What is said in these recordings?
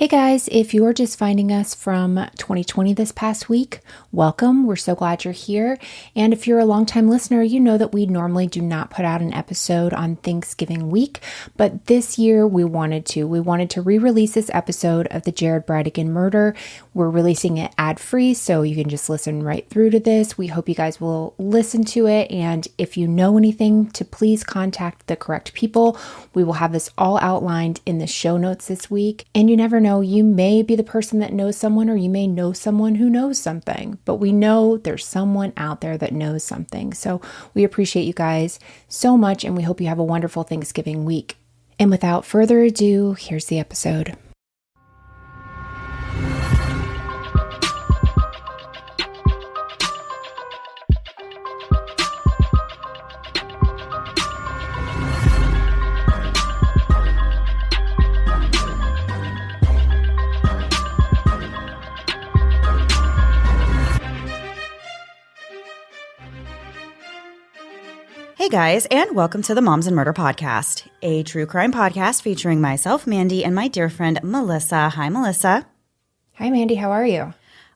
Hey guys, if you're just finding us from 2020 this past week, welcome. We're so glad you're here. And if you're a longtime listener, you know that we normally do not put out an episode on Thanksgiving week, but this year we wanted to. We wanted to re-release this episode of the Jared Bridegan murder. We're releasing it ad-free, so you can just listen right through to this. We hope you guys will listen to it, and if you know anything, to please contact the correct people. We will have this all outlined in the show notes this week, and you never know, you may be the person that knows someone, or you may know someone who knows something, but we know there's someone out there that knows something. So we appreciate you guys so much, and we hope you have a wonderful Thanksgiving week. And without further ado, here's the episode. Hey guys, and welcome to the Moms and Murder Podcast, a true crime podcast featuring myself, Mandy, and my dear friend, Melissa. Hi, Melissa. Hi, Mandy. How are you?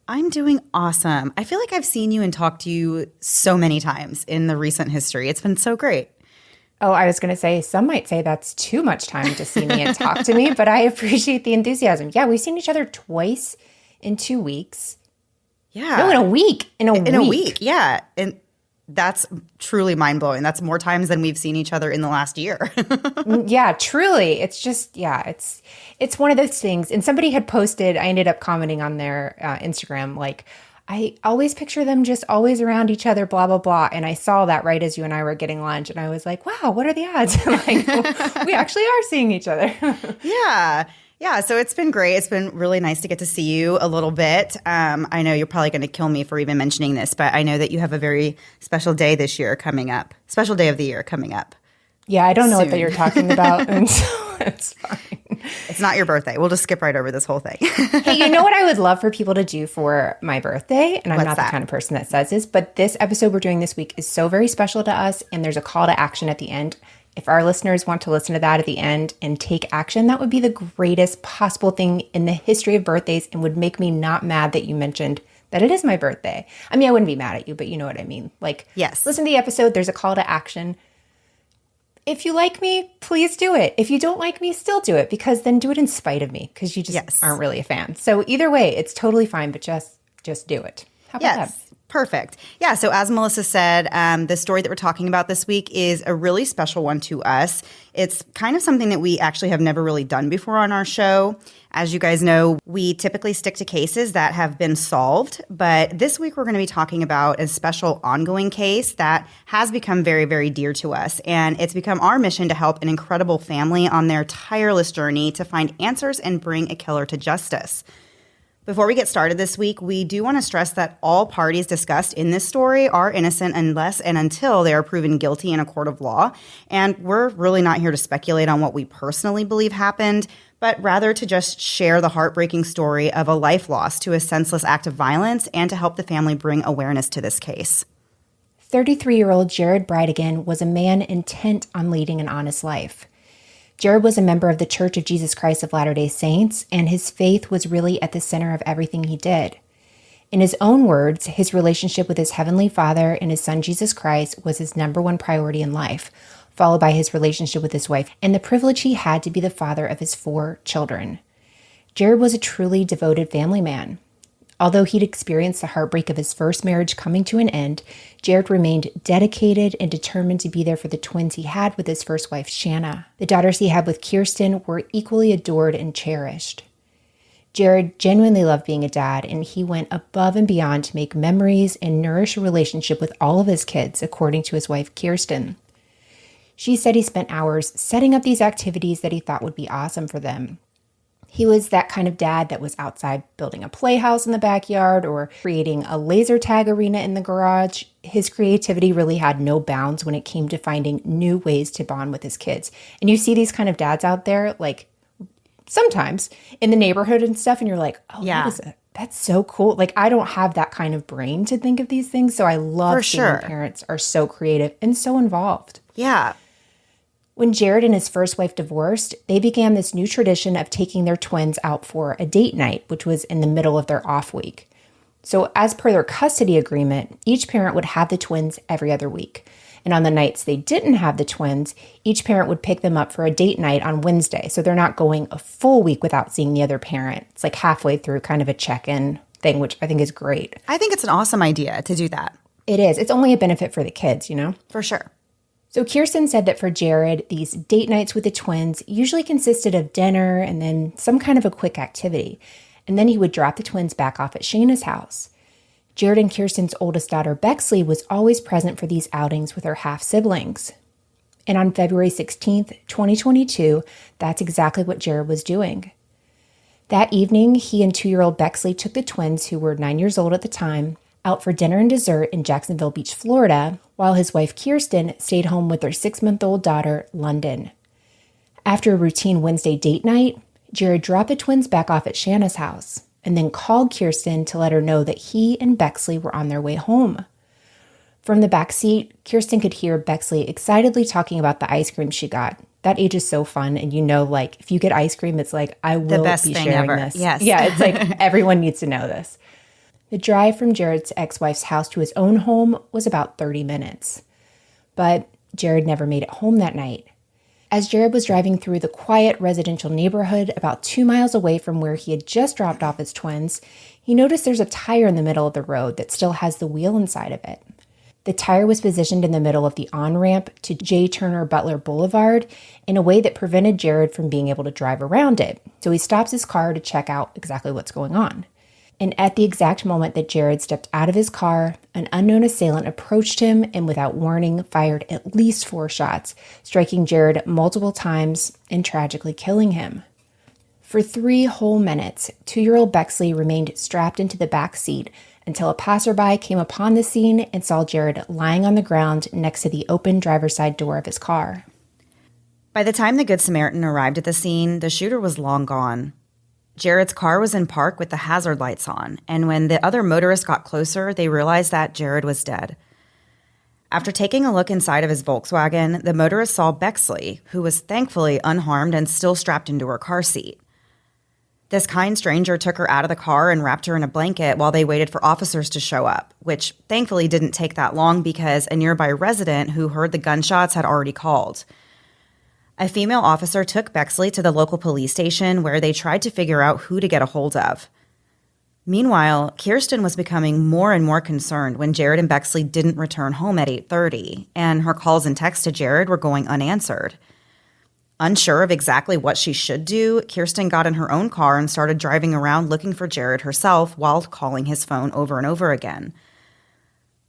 I'm doing awesome. I feel like I've seen you and talked to you so many times in the recent history. It's been so great. Oh, I was going to say, some might say that's too much time to see me and talk to me, but I appreciate the enthusiasm. Yeah, we've seen each other twice in 2 weeks. Yeah. No, in a week. In a week, yeah. And that's truly mind-blowing. That's more times than we've seen each other in the last year. Yeah, truly. It's just, it's one of those things. And somebody had posted, I ended up commenting on their Instagram, like, I always picture them just always around each other, blah, blah, blah. And I saw that right as you and I were getting lunch. And I was like, wow, what are the odds? Like, we actually are seeing each other. Yeah. Yeah, so it's been great. It's been really nice to get to see you a little bit. I know you're probably going to kill me for even mentioning this, but I know that you have a very special day this year coming up. Special day of the year coming up. Yeah, I don't know what that you're talking about, and so it's fine. It's not your birthday. We'll just skip right over this whole thing. Hey, you know what I would love for people to do for my birthday? And I'm What's not that? the kind of person that says this, but this episode we're doing this week is so very special to us, and there's a call to action at the end. If our listeners want to listen to that at the end and take action, that would be the greatest possible thing in the history of birthdays and would make me not mad that you mentioned that it is my birthday. I mean, I wouldn't be mad at you, but you know what I mean. Like, yes. Listen to the episode. There's a call to action. If you like me, please do it. If you don't like me, still do it, because then do it in spite of me, because you just aren't really a fan. So either way, it's totally fine, but just do it. How about that? Perfect. Yeah, so as Melissa said, the story that we're talking about this week is a really special one to us. It's kind of something that we actually have never really done before on our show. As you guys know, we typically stick to cases that have been solved, but this week we're going to be talking about a special ongoing case that has become very, very dear to us, and it's become our mission to help an incredible family on their tireless journey to find answers and bring a killer to justice. Before we get started this week, we do want to stress that all parties discussed in this story are innocent unless and until they are proven guilty in a court of law. And we're really not here to speculate on what we personally believe happened, but rather to just share the heartbreaking story of a life lost to a senseless act of violence and to help the family bring awareness to this case. 33-year-old Jared Bridegan was a man intent on leading an honest life. Jared was a member of the Church of Jesus Christ of Latter-day Saints, and his faith was really at the center of everything he did. In his own words, his relationship with his Heavenly Father and his Son Jesus Christ was his number one priority in life, followed by his relationship with his wife and the privilege he had to be the father of his 4 children. Jared was a truly devoted family man. Although he'd experienced the heartbreak of his first marriage coming to an end, Jared remained dedicated and determined to be there for the twins he had with his first wife, Shanna. The daughters he had with Kirsten were equally adored and cherished. Jared genuinely loved being a dad, and he went above and beyond to make memories and nourish a relationship with all of his kids, according to his wife, Kirsten. She said he spent hours setting up these activities that he thought would be awesome for them. He was that kind of dad that was outside building a playhouse in the backyard or creating a laser tag arena in the garage. His creativity really had no bounds when it came to finding new ways to bond with his kids. And you see these kind of dads out there, like sometimes in the neighborhood and stuff, and you're like, oh, yeah, that's so cool. Like, I don't have that kind of brain to think of these things. So I love seeing when parents are so creative and so involved. Yeah. When Jared and his first wife divorced, they began this new tradition of taking their twins out for a date night, which was in the middle of their off week. So as per their custody agreement, each parent would have the twins every other week. And on the nights they didn't have the twins, each parent would pick them up for a date night on Wednesday. So they're not going a full week without seeing the other parent. It's like halfway through, kind of a check-in thing, which I think is great. I think it's an awesome idea to do that. It is. It's only a benefit for the kids, you know? For sure. So Kirsten said that for Jared, these date nights with the twins usually consisted of dinner and then some kind of a quick activity. And then he would drop the twins back off at Shayna's house. Jared and Kirsten's oldest daughter, Bexley, was always present for these outings with her half-siblings. And on February 16th, 2022, that's exactly what Jared was doing. That evening, he and 2-year-old Bexley took the twins, who were 9 years old at the time, out for dinner and dessert in Jacksonville Beach, Florida, while his wife Kirsten stayed home with their 6-month-old daughter, London. After a routine Wednesday date night, Jared dropped the twins back off at Shanna's house and then called Kirsten to let her know that he and Bexley were on their way home. From the back seat, Kirsten could hear Bexley excitedly talking about the ice cream she got. That age is so fun, and you know, like, if you get ice cream, it's like, I will be sharing this. Yes. Yeah, it's like everyone needs to know this. The drive from Jared's ex-wife's house to his own home was about 30 minutes. But Jared never made it home that night. As Jared was driving through the quiet residential neighborhood about 2 miles away from where he had just dropped off his twins, he noticed there's a tire in the middle of the road that still has the wheel inside of it. The tire was positioned in the middle of the on-ramp to J. Turner Butler Boulevard in a way that prevented Jared from being able to drive around it. So he stops his car to check out exactly what's going on. And at the exact moment that Jared stepped out of his car, an unknown assailant approached him and without warning fired at least 4 shots, striking Jared multiple times and tragically killing him. For 3 whole minutes, 2-year-old Bexley remained strapped into the back seat until a passerby came upon the scene and saw Jared lying on the ground next to the open driver's side door of his car. By the time the Good Samaritan arrived at the scene, the shooter was long gone. Jared's car was in park with the hazard lights on, and when the other motorists got closer, they realized that Jared was dead. After taking a look inside of his Volkswagen, the motorist saw Bexley, who was thankfully unharmed and still strapped into her car seat. This kind stranger took her out of the car and wrapped her in a blanket while they waited for officers to show up, which thankfully didn't take that long because a nearby resident who heard the gunshots had already called. A female officer took Bexley to the local police station where they tried to figure out who to get a hold of. Meanwhile, Kirsten was becoming more and more concerned when Jared and Bexley didn't return home at 8:30, and her calls and texts to Jared were going unanswered. Unsure of exactly what she should do, Kirsten got in her own car and started driving around looking for Jared herself while calling his phone over and over again.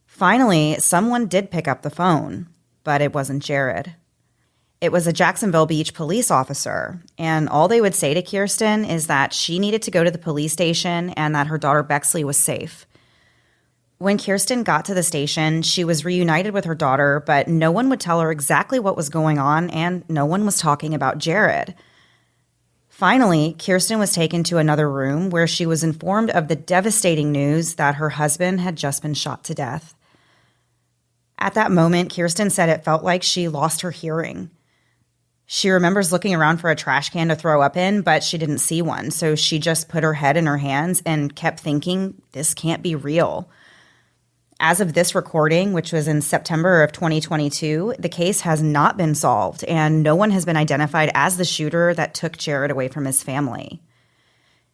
Finally, someone did pick up the phone, but it wasn't Jared. It was a Jacksonville Beach police officer, and all they would say to Kirsten is that she needed to go to the police station and that her daughter Bexley was safe. When Kirsten got to the station, she was reunited with her daughter, but no one would tell her exactly what was going on, and no one was talking about Jared. Finally, Kirsten was taken to another room where she was informed of the devastating news that her husband had just been shot to death. At that moment, Kirsten said it felt like she lost her hearing. She remembers looking around for a trash can to throw up in, but she didn't see one, so she just put her head in her hands and kept thinking, this can't be real. As of this recording, which was in September of 2022, the case has not been solved, and no one has been identified as the shooter that took Jared away from his family.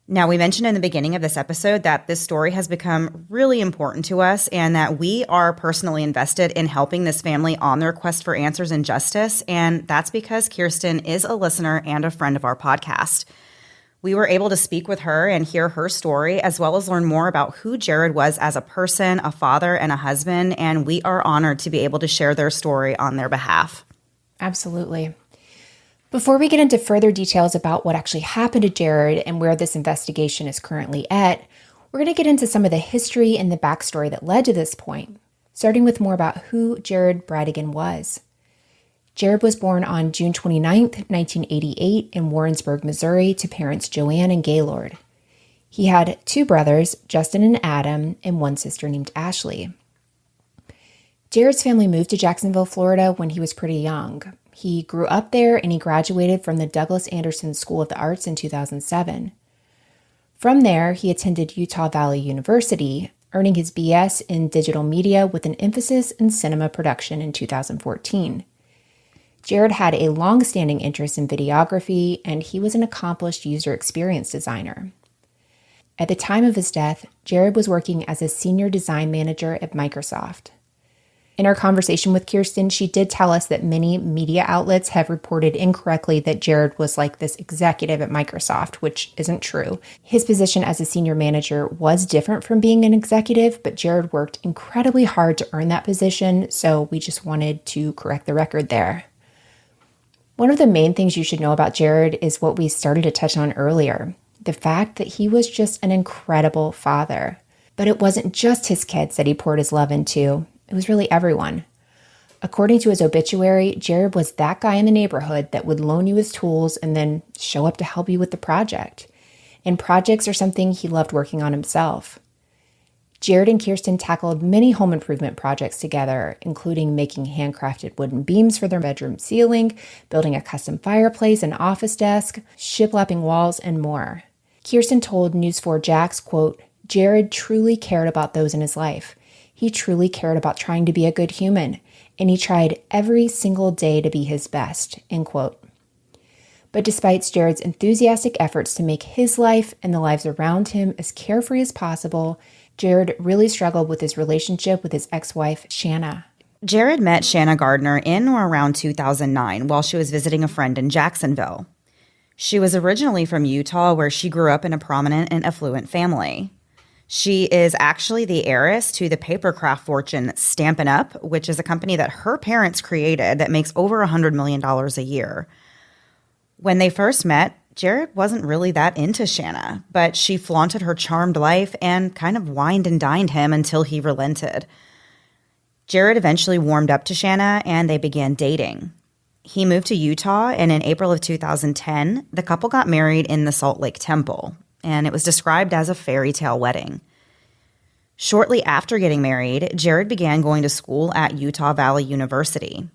Now, we mentioned in the beginning of this episode that this story has become really important to us and that we are personally invested in helping this family on their quest for answers and justice, and that's because Kirsten is a listener and a friend of our podcast. We were able to speak with her and hear her story, as well as learn more about who Jared was as a person, a father, and a husband, and we are honored to be able to share their story on their behalf. Absolutely. Before we get into further details about what actually happened to Jared and where this investigation is currently at, we're going to get into some of the history and the backstory that led to this point, starting with more about who Jared Bridegan was. Jared was born on June 29th, 1988 in Warrensburg, Missouri, to parents Joanne and Gaylord. He had 2 brothers, Justin and Adam, and 1 sister named Ashley. Jared's family moved to Jacksonville, Florida when he was pretty young. He grew up there and he graduated from the Douglas Anderson School of the Arts in 2007. From there, he attended Utah Valley University, earning his BS in digital media with an emphasis in cinema production in 2014. Jared had a long-standing interest in videography, and he was an accomplished user experience designer. At the time of his death, Jared was working as a senior design manager at Microsoft. In our conversation with Kirsten, she did tell us that many media outlets have reported incorrectly that Jared was like this executive at Microsoft, which isn't true. His position as a senior manager was different from being an executive, but Jared worked incredibly hard to earn that position, so we just wanted to correct the record there. One of the main things you should know about Jared is what we started to touch on earlier, the fact that he was just an incredible father. But it wasn't just his kids that he poured his love into. It was really everyone. According to his obituary, Jared was that guy in the neighborhood that would loan you his tools and then show up to help you with the project. And projects are something he loved working on himself. Jared and Kirsten tackled many home improvement projects together, including making handcrafted wooden beams for their bedroom ceiling, building a custom fireplace and office desk, shiplapping walls, and more. Kirsten told News4 Jax, quote, "Jared truly cared about those in his life. He truly cared about trying to be a good human, and he tried every single day to be his best," end quote. But despite Jared's enthusiastic efforts to make his life and the lives around him as carefree as possible, Jared really struggled with his relationship with his ex-wife, Shanna. Jared met Shanna Gardner in or around 2009 while she was visiting a friend in Jacksonville. She was originally from Utah, where she grew up in a prominent and affluent family. She is actually the heiress to the papercraft fortune Stampin' Up!, which is a company that her parents created that makes over $100 million a year. When they first met, Jared wasn't really that into Shanna, but she flaunted her charmed life and kind of wined and dined him until he relented. Jared eventually warmed up to Shanna and they began dating. He moved to Utah, and in April of 2010, the couple got married in the Salt Lake Temple, and it was described as a fairy tale wedding. Shortly after getting married, Jared began going to school at Utah Valley University.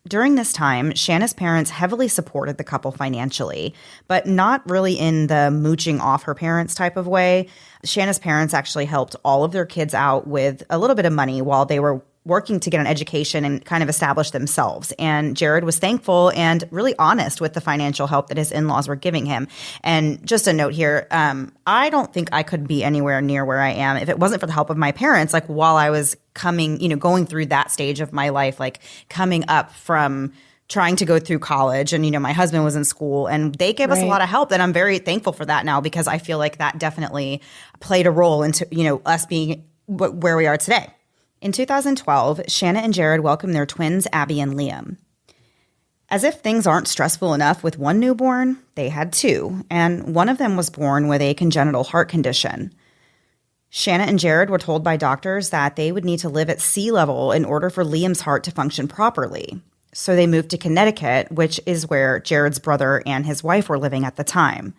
During this time, Shanna's parents heavily supported the couple financially, but not really in the mooching off her parents type of way. Shanna's parents actually helped all of their kids out with a little bit of money while they were working to get an education and kind of establish themselves. And Jared was thankful and really honest with the financial help that his in-laws were giving him. And just a note here, I don't think I could be anywhere near where I am if it wasn't for the help of my parents, like while I was going through that stage of my life, like coming up from trying to go through college, and, my husband was in school, and they gave us a lot of help. And I'm very thankful for that now, because I feel like that definitely played a role into, us being where we are today. In 2012, Shanna and Jared welcomed their twins, Abby and Liam. As if things aren't stressful enough with one newborn, they had two, and one of them was born with a congenital heart condition. Shanna and Jared were told by doctors that they would need to live at sea level in order for Liam's heart to function properly. So they moved to Connecticut, which is where Jared's brother and his wife were living at the time.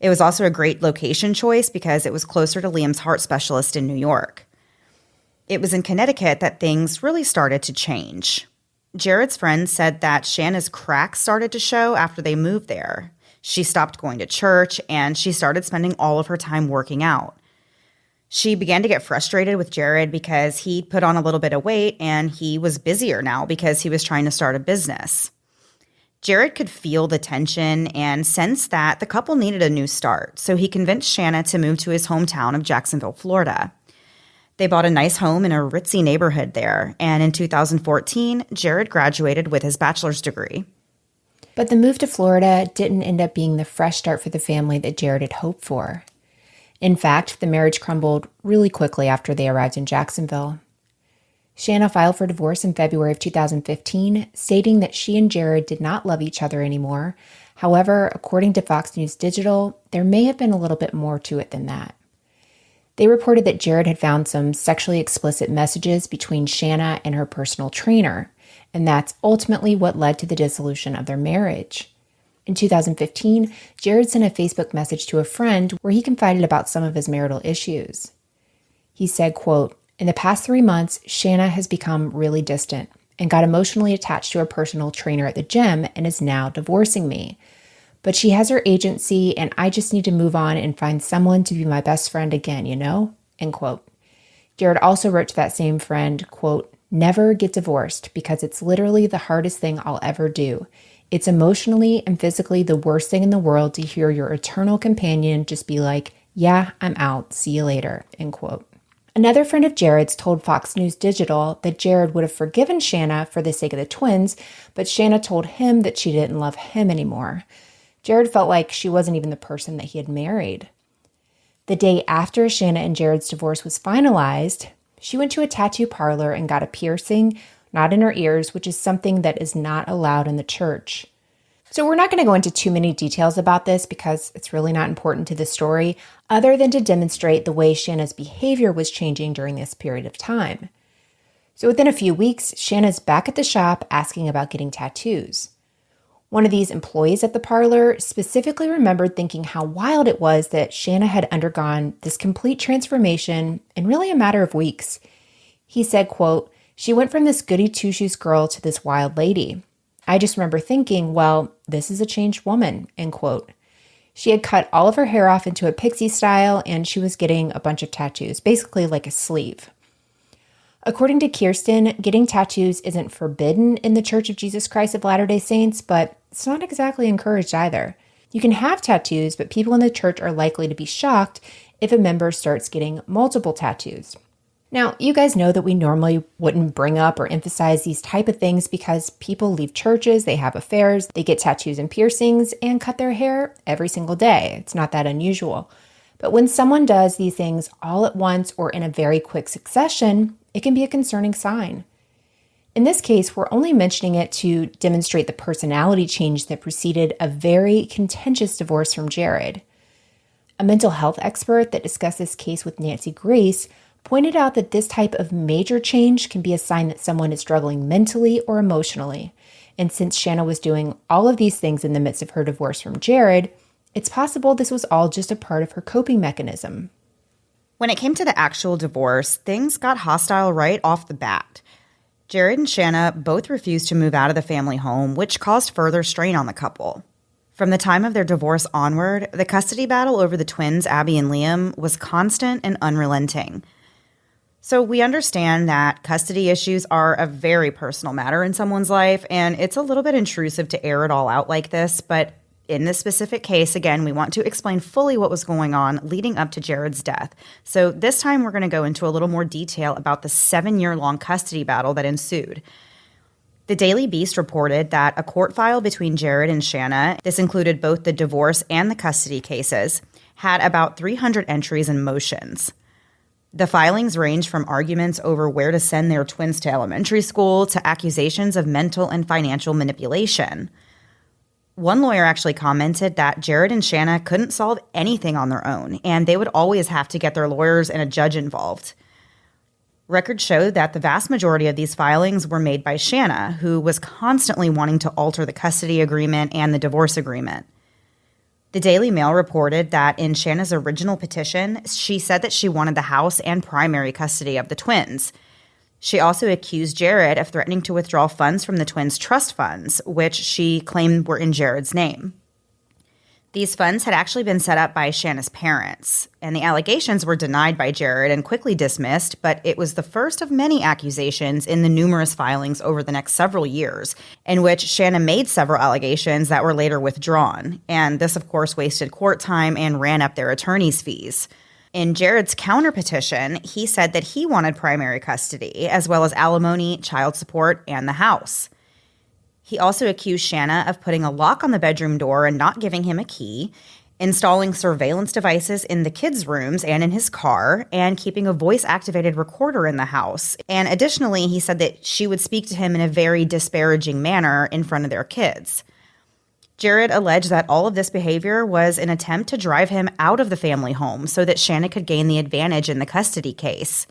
It was also a great location choice because it was closer to Liam's heart specialist in New York. It was in Connecticut that things really started to change. Jared's friends said that Shanna's cracks started to show after they moved there. She stopped going to church, and she started spending all of her time working out. She began to get frustrated with Jared because he put on a little bit of weight, and he was busier now because he was trying to start a business. Jared could feel the tension and sensed that the couple needed a new start, so he convinced Shanna to move to his hometown of Jacksonville, Florida. They bought a nice home in a ritzy neighborhood there, and in 2014, Jared graduated with his bachelor's degree. But the move to Florida didn't end up being the fresh start for the family that Jared had hoped for. In fact, the marriage crumbled really quickly after they arrived in Jacksonville. Shanna filed for divorce in February of 2015, stating that she and Jared did not love each other anymore. However, according to Fox News Digital, there may have been a little bit more to it than that. They reported that Jared had found some sexually explicit messages between Shanna and her personal trainer, and that's ultimately what led to the dissolution of their marriage. In 2015, Jared sent a Facebook message to a friend where he confided about some of his marital issues. He said, quote, "In the past 3 months, Shanna has become really distant. and got emotionally attached to a personal trainer at the gym and is now divorcing me. But she has her agency, and I just need to move on and find someone to be my best friend again, you know? End quote. Jared also wrote to that same friend, quote, never get divorced because it's literally the hardest thing I'll ever do. It's emotionally and physically the worst thing in the world to hear your eternal companion just be like, yeah, I'm out. See you later, end quote. Another friend of Jared's told Fox News Digital that Jared would have forgiven Shanna for the sake of the twins, but Shanna told him that she didn't love him anymore. Jared felt like she wasn't even the person that he had married. The day after Shanna and Jared's divorce was finalized, she went to a tattoo parlor and got a piercing, not in her ears, which is something that is not allowed in the church. So we're not going to go into too many details about this because it's really not important to the story, other than to demonstrate the way Shanna's behavior was changing during this period of time. So within a few weeks, Shanna's back at the shop asking about getting tattoos. One of these employees at the parlor specifically remembered thinking how wild it was that Shanna had undergone this complete transformation in really a matter of weeks. He said, quote, she went from this goody two-shoes girl to this wild lady. I just remember thinking, well, this is a changed woman, end quote. She had cut all of her hair off into a pixie style, and she was getting a bunch of tattoos, basically like a sleeve. According to Kirsten, getting tattoos isn't forbidden in the Church of Jesus Christ of Latter-day Saints, but it's not exactly encouraged either. You can have tattoos, but people in the church are likely to be shocked if a member starts getting multiple tattoos. Now, you guys know that we normally wouldn't bring up or emphasize these type of things because people leave churches, they have affairs, they get tattoos and piercings, and cut their hair every single day. It's not that unusual. But when someone does these things all at once or in a very quick succession, it can be a concerning sign. In this case, we're only mentioning it to demonstrate the personality change that preceded a very contentious divorce from Jared. A mental health expert that discussed this case with Nancy Grace pointed out that this type of major change can be a sign that someone is struggling mentally or emotionally. And since Shanna was doing all of these things in the midst of her divorce from Jared, it's possible this was all just a part of her coping mechanism. When it came to the actual divorce, things got hostile right off the bat. Jared and Shanna both refused to move out of the family home, which caused further strain on the couple. From the time of their divorce onward, the custody battle over the twins, Abby and Liam, was constant and unrelenting. So we understand that custody issues are a very personal matter in someone's life, and it's a little bit intrusive to air it all out like this, but in this specific case, again, we want to explain fully what was going on leading up to Jared's death. So this time we're going to go into a little more detail about the 7-year-long custody battle that ensued. The Daily Beast reported that a court file between Jared and Shanna, this included both the divorce and the custody cases, had about 300 entries and motions. The filings ranged from arguments over where to send their twins to elementary school to accusations of mental and financial manipulation. One lawyer actually commented that Jared and Shanna couldn't solve anything on their own, and they would always have to get their lawyers and a judge involved. Records showed that the vast majority of these filings were made by Shanna, who was constantly wanting to alter the custody agreement and the divorce agreement. The Daily Mail reported that in Shanna's original petition, she said that she wanted the house and primary custody of the twins. She also accused Jared of threatening to withdraw funds from the twins' trust funds, which she claimed were in Jared's name. These funds had actually been set up by Shanna's parents, and the allegations were denied by Jared and quickly dismissed, but it was the first of many accusations in the numerous filings over the next several years, in which Shanna made several allegations that were later withdrawn, and this, of course, wasted court time and ran up their attorney's fees. In Jared's counterpetition, he said that he wanted primary custody, as well as alimony, child support, and the house. He also accused Shanna of putting a lock on the bedroom door and not giving him a key, installing surveillance devices in the kids' rooms and in his car, and keeping a voice-activated recorder in the house. And additionally, he said that she would speak to him in a very disparaging manner in front of their kids. Jared alleged that all of this behavior was an attempt to drive him out of the family home so that Shanna could gain the advantage in the custody case.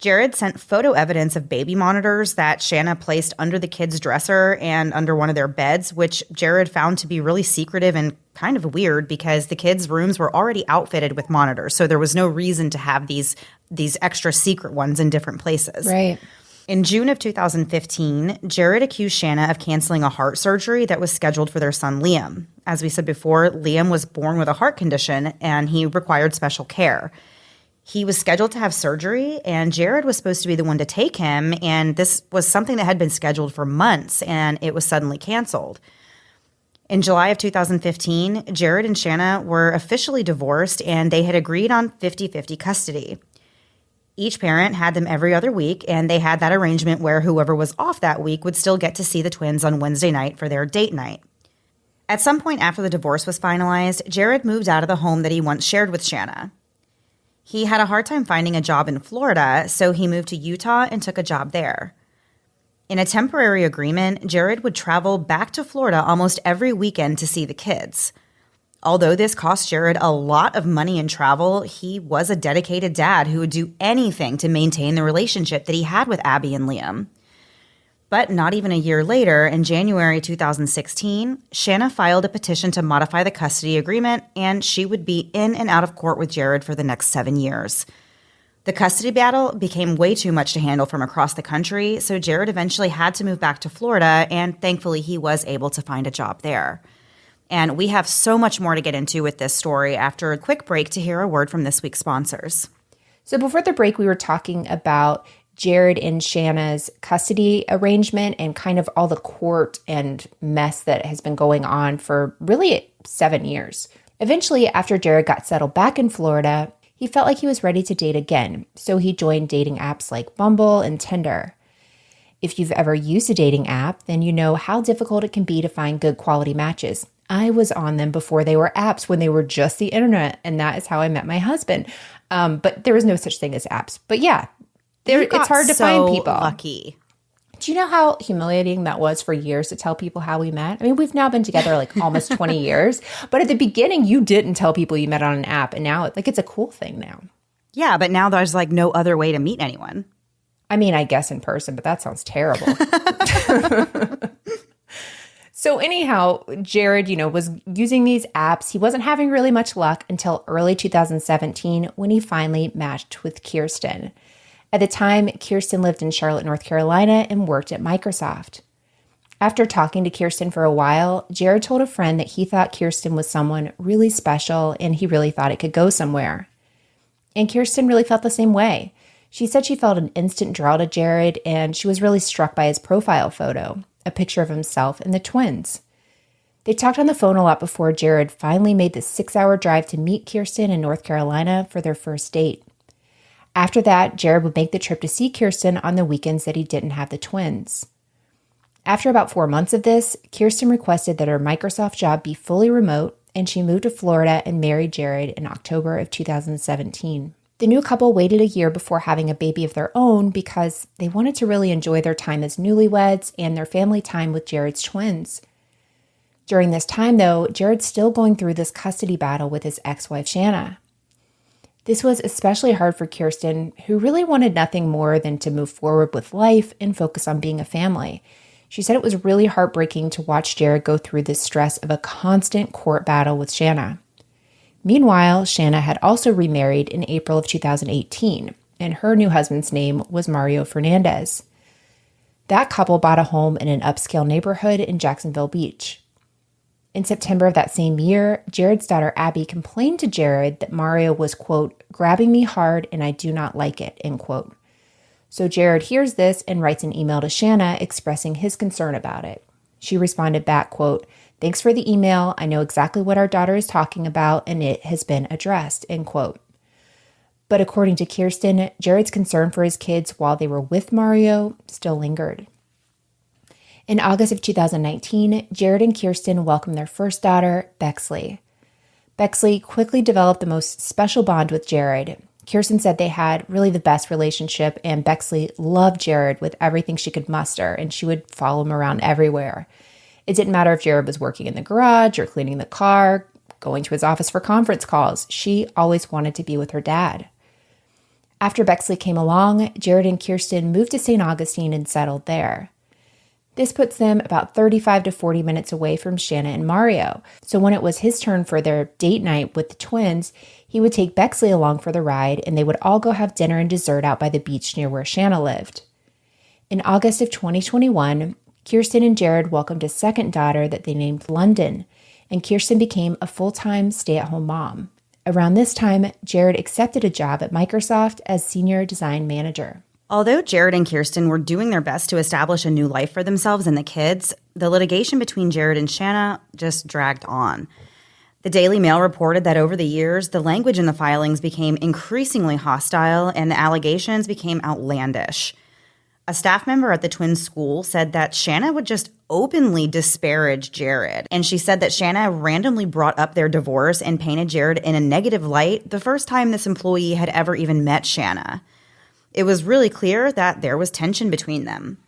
Jared sent photo evidence of baby monitors that Shanna placed under the kids' dresser and under one of their beds, which Jared found to be really secretive and kind of weird because the kids' rooms were already outfitted with monitors, so there was no reason to have these extra secret ones in different places. Right. In June of 2015, Jared accused Shanna of canceling a heart surgery that was scheduled for their son Liam. As we said before, Liam was born with a heart condition and he required special care. He was scheduled to have surgery, and Jared was supposed to be the one to take him, and this was something that had been scheduled for months, and it was suddenly canceled. In July of 2015, Jared and Shanna were officially divorced, and they had agreed on 50-50 custody. Each parent had them every other week, and they had that arrangement where whoever was off that week would still get to see the twins on Wednesday night for their date night. At some point after the divorce was finalized, Jared moved out of the home that he once shared with Shanna. He had a hard time finding a job in Florida, so he moved to Utah and took a job there. In a temporary agreement, Jared would travel back to Florida almost every weekend to see the kids. Although this cost Jared a lot of money in travel, he was a dedicated dad who would do anything to maintain the relationship that he had with Abby and Liam. But not even a year later, in January 2016, Shanna filed a petition to modify the custody agreement, and she would be in and out of court with Jared for the next 7 years. The custody battle became way too much to handle from across the country, so Jared eventually had to move back to Florida, and thankfully he was able to find a job there. And we have so much more to get into with this story after a quick break to hear a word from this week's sponsors. So before the break, we were talking about Jared and Shanna's custody arrangement and kind of all the court and mess that has been going on for really 7 years. Eventually, after Jared got settled back in Florida, he felt like he was ready to date again, so he joined dating apps like Bumble and Tinder. If you've ever used a dating app, then you know how difficult it can be to find good quality matches. I was on them before they were apps, when they were just the internet, and that is how I met my husband. But there was no such thing as apps. But yeah, it's hard to find people. Lucky. Do you know how humiliating that was for years to tell people how we met? I mean, we've now been together like almost 20 years. But at the beginning, you didn't tell people you met on an app. And now it's a cool thing now. Yeah, but now there's like no other way to meet anyone. I mean, I guess in person, but that sounds terrible. So anyhow, Jared, was using these apps. He wasn't having really much luck until early 2017 when he finally matched with Kirsten. At the time, Kirsten lived in Charlotte, North Carolina and worked at Microsoft. After talking to Kirsten for a while, Jared told a friend that he thought Kirsten was someone really special and he really thought it could go somewhere. And Kirsten really felt the same way. She said she felt an instant draw to Jared and she was really struck by his profile photo, a picture of himself and the twins. They talked on the phone a lot before Jared finally made the 6-hour drive to meet Kirsten in North Carolina for their first date. After that, Jared would make the trip to see Kirsten on the weekends that he didn't have the twins. After about 4 months of this, Kirsten requested that her Microsoft job be fully remote, and she moved to Florida and married Jared in October of 2017. The new couple waited a year before having a baby of their own because they wanted to really enjoy their time as newlyweds and their family time with Jared's twins. During this time, though, Jared's still going through this custody battle with his ex-wife, Shanna. This was especially hard for Kirsten, who really wanted nothing more than to move forward with life and focus on being a family. She said it was really heartbreaking to watch Jared go through the stress of a constant court battle with Shanna. Meanwhile, Shanna had also remarried in April of 2018, and her new husband's name was Mario Fernandez. That couple bought a home in an upscale neighborhood in Jacksonville Beach. In September of that same year, Jared's daughter Abby complained to Jared that Mario was, quote, grabbing me hard and I do not like it, end quote. So Jared hears this and writes an email to Shanna expressing his concern about it. She responded back, quote, thanks for the email. I know exactly what our daughter is talking about and it has been addressed, end quote. But according to Kirsten, Jared's concern for his kids while they were with Mario still lingered. In August of 2019, Jared and Kirsten welcomed their first daughter, Bexley. Bexley quickly developed the most special bond with Jared. Kirsten said they had really the best relationship, and Bexley loved Jared with everything she could muster, and she would follow him around everywhere. It didn't matter if Jared was working in the garage or cleaning the car, going to his office for conference calls. She always wanted to be with her dad. After Bexley came along, Jared and Kirsten moved to St. Augustine and settled there. This puts them about 35 to 40 minutes away from Shanna and Mario. So when it was his turn for their date night with the twins, he would take Bexley along for the ride and they would all go have dinner and dessert out by the beach near where Shanna lived. In August of 2021, Kirsten and Jared welcomed a second daughter that they named London, and Kirsten became a full-time stay-at-home mom. Around this time, Jared accepted a job at Microsoft as senior design manager. Although Jared and Kirsten were doing their best to establish a new life for themselves and the kids, the litigation between Jared and Shanna just dragged on. The Daily Mail reported that over the years, the language in the filings became increasingly hostile and the allegations became outlandish. A staff member at the twins' school said that Shanna would just openly disparage Jared, and she said that Shanna randomly brought up their divorce and painted Jared in a negative light the first time this employee had ever even met Shanna. It was really clear that there was tension between them.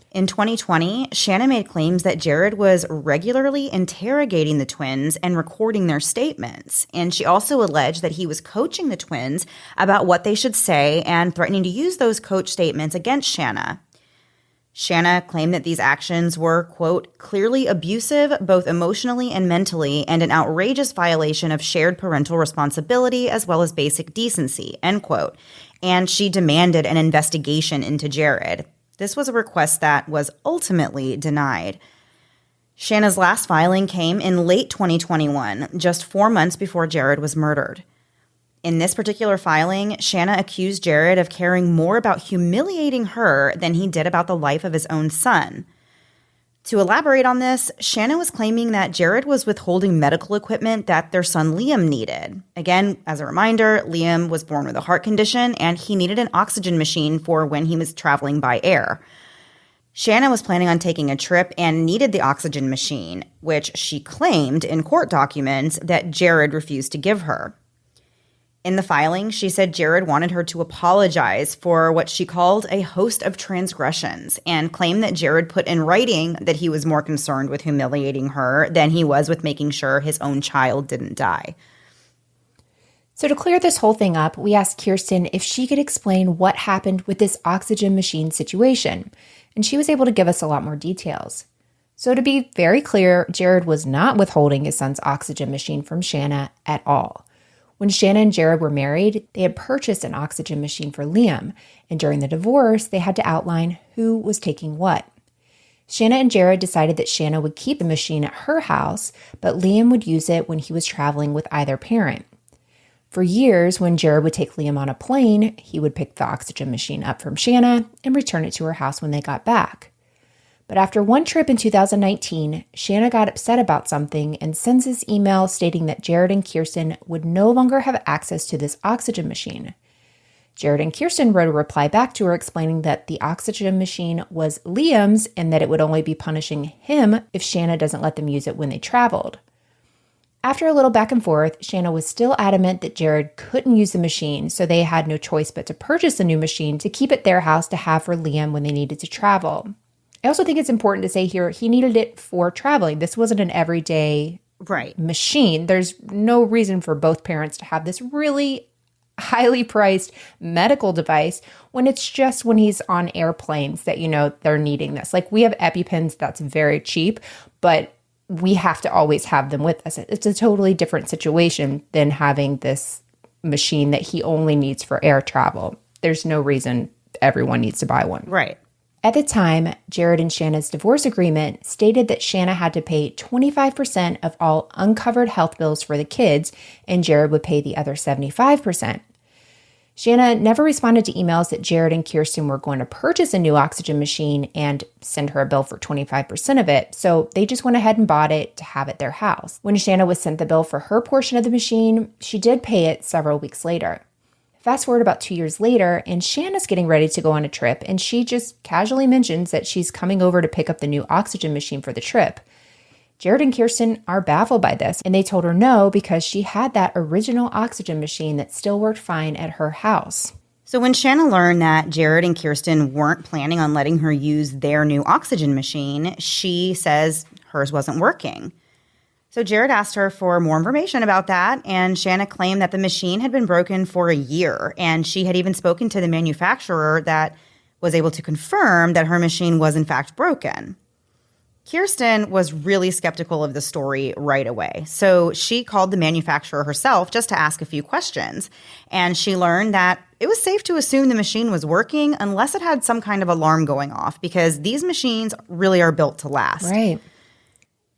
In 2020, Shanna made claims that Jared was regularly interrogating the twins and recording their statements, and she also alleged that he was coaching the twins about what they should say and threatening to use those coach statements against Shanna. Shanna claimed that these actions were, quote, clearly abusive both emotionally and mentally and an outrageous violation of shared parental responsibility as well as basic decency, end quote. And she demanded an investigation into Jared. This was a request that was ultimately denied. Shanna's last filing came in late 2021, just 4 months before Jared was murdered. In this particular filing, Shanna accused Jared of caring more about humiliating her than he did about the life of his own son. To elaborate on this, Shanna was claiming that Jared was withholding medical equipment that their son Liam needed. Again, as a reminder, Liam was born with a heart condition and he needed an oxygen machine for when he was traveling by air. Shanna was planning on taking a trip and needed the oxygen machine, which she claimed in court documents that Jared refused to give her. In the filing, she said Jared wanted her to apologize for what she called a host of transgressions and claimed that Jared put in writing that he was more concerned with humiliating her than he was with making sure his own child didn't die. So to clear this whole thing up, we asked Kirsten if she could explain what happened with this oxygen machine situation, and she was able to give us a lot more details. So to be very clear, Jared was not withholding his son's oxygen machine from Shanna at all. When Shanna and Jared were married, they had purchased an oxygen machine for Liam, and during the divorce, they had to outline who was taking what. Shanna and Jared decided that Shanna would keep the machine at her house, but Liam would use it when he was traveling with either parent. For years, when Jared would take Liam on a plane, he would pick the oxygen machine up from Shanna and return it to her house when they got back. But after one trip in 2019, Shanna got upset about something and sends this email stating that Jared and Kirsten would no longer have access to this oxygen machine. Jared and Kirsten wrote a reply back to her explaining that the oxygen machine was Liam's and that it would only be punishing him if Shanna doesn't let them use it when they traveled. After a little back and forth, Shanna was still adamant that Jared couldn't use the machine, so they had no choice but to purchase a new machine to keep at their house to have for Liam when they needed to travel. I also think it's important to say here, he needed it for traveling. This wasn't an everyday machine. There's no reason for both parents to have this really highly priced medical device when it's just when he's on airplanes that, they're needing this. Like we have EpiPens that's very cheap, but we have to always have them with us. It's a totally different situation than having this machine that he only needs for air travel. There's no reason everyone needs to buy one. Right. At the time, Jared and Shanna's divorce agreement stated that Shanna had to pay 25% of all uncovered health bills for the kids, and Jared would pay the other 75%. Shanna never responded to emails that Jared and Kirsten were going to purchase a new oxygen machine and send her a bill for 25% of it, so they just went ahead and bought it to have at their house. When Shanna was sent the bill for her portion of the machine, she did pay it several weeks later. Fast forward about 2 years later, and Shanna's getting ready to go on a trip, and she just casually mentions that she's coming over to pick up the new oxygen machine for the trip. Jared and Kirsten are baffled by this, and they told her no because she had that original oxygen machine that still worked fine at her house. So when Shanna learned that Jared and Kirsten weren't planning on letting her use their new oxygen machine, she says hers wasn't working. So Jared asked her for more information about that, and Shanna claimed that the machine had been broken for a year, and she had even spoken to the manufacturer that was able to confirm that her machine was in fact broken. Kirsten was really skeptical of the story right away. So she called the manufacturer herself just to ask a few questions. And she learned that it was safe to assume the machine was working unless it had some kind of alarm going off, because these machines really are built to last. Right.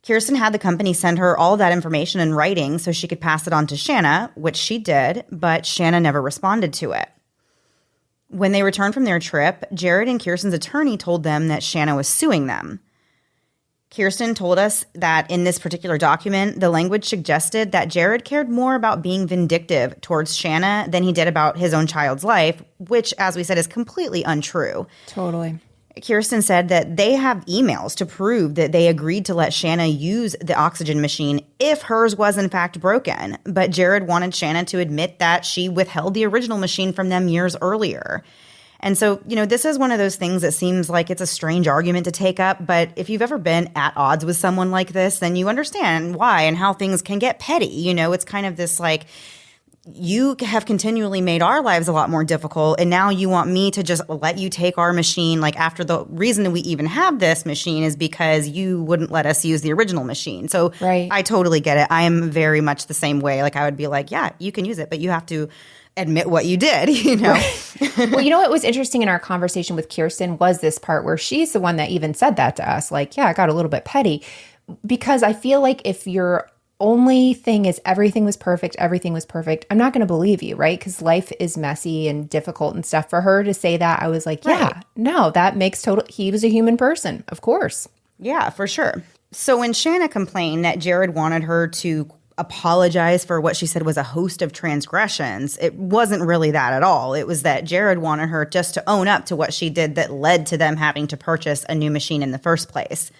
Kirsten had the company send her all that information in writing so she could pass it on to Shanna, which she did, but Shanna never responded to it. When they returned from their trip, Jared and Kirsten's attorney told them that Shanna was suing them. Kirsten told us that in this particular document, the language suggested that Jared cared more about being vindictive towards Shanna than he did about his own child's life, which, as we said, is completely untrue. Totally. Kirsten said that they have emails to prove that they agreed to let Shanna use the oxygen machine if hers was in fact broken. But Jared wanted Shanna to admit that she withheld the original machine from them years earlier. And so, this is one of those things that seems like it's a strange argument to take up. But if you've ever been at odds with someone like this, then you understand why and how things can get petty. It's kind of this like, you have continually made our lives a lot more difficult, and now you want me to just let you take our machine, like after the reason that we even have this machine is because you wouldn't let us use the original machine. So right. I totally get it. I am very much the same way. Like I would be like, yeah, you can use it, but you have to admit what you did, Right. Well, what was interesting in our conversation with Kirsten was this part where she's the one that even said that to us. Like, yeah, I got a little bit petty, because I feel like if your only thing is everything was perfect, I'm not going to believe you, right? Because life is messy and difficult and stuff. For her to say that, I was like, yeah, right. No, that makes total, he was a human person, of course. Yeah, for sure. So when Shanna complained that Jared wanted her to apologize for what she said was a host of transgressions, it wasn't really that at all. It was that Jared wanted her just to own up to what she did that led to them having to purchase a new machine in the first place.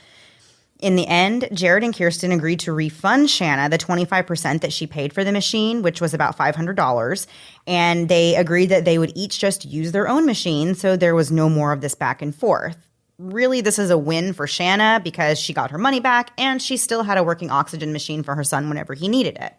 In the end, Jared and Kirsten agreed to refund Shanna the 25% that she paid for the machine, which was about $500, and they agreed that they would each just use their own machine, so there was no more of this back and forth. Really, this is a win for Shanna because she got her money back and she still had a working oxygen machine for her son whenever he needed it.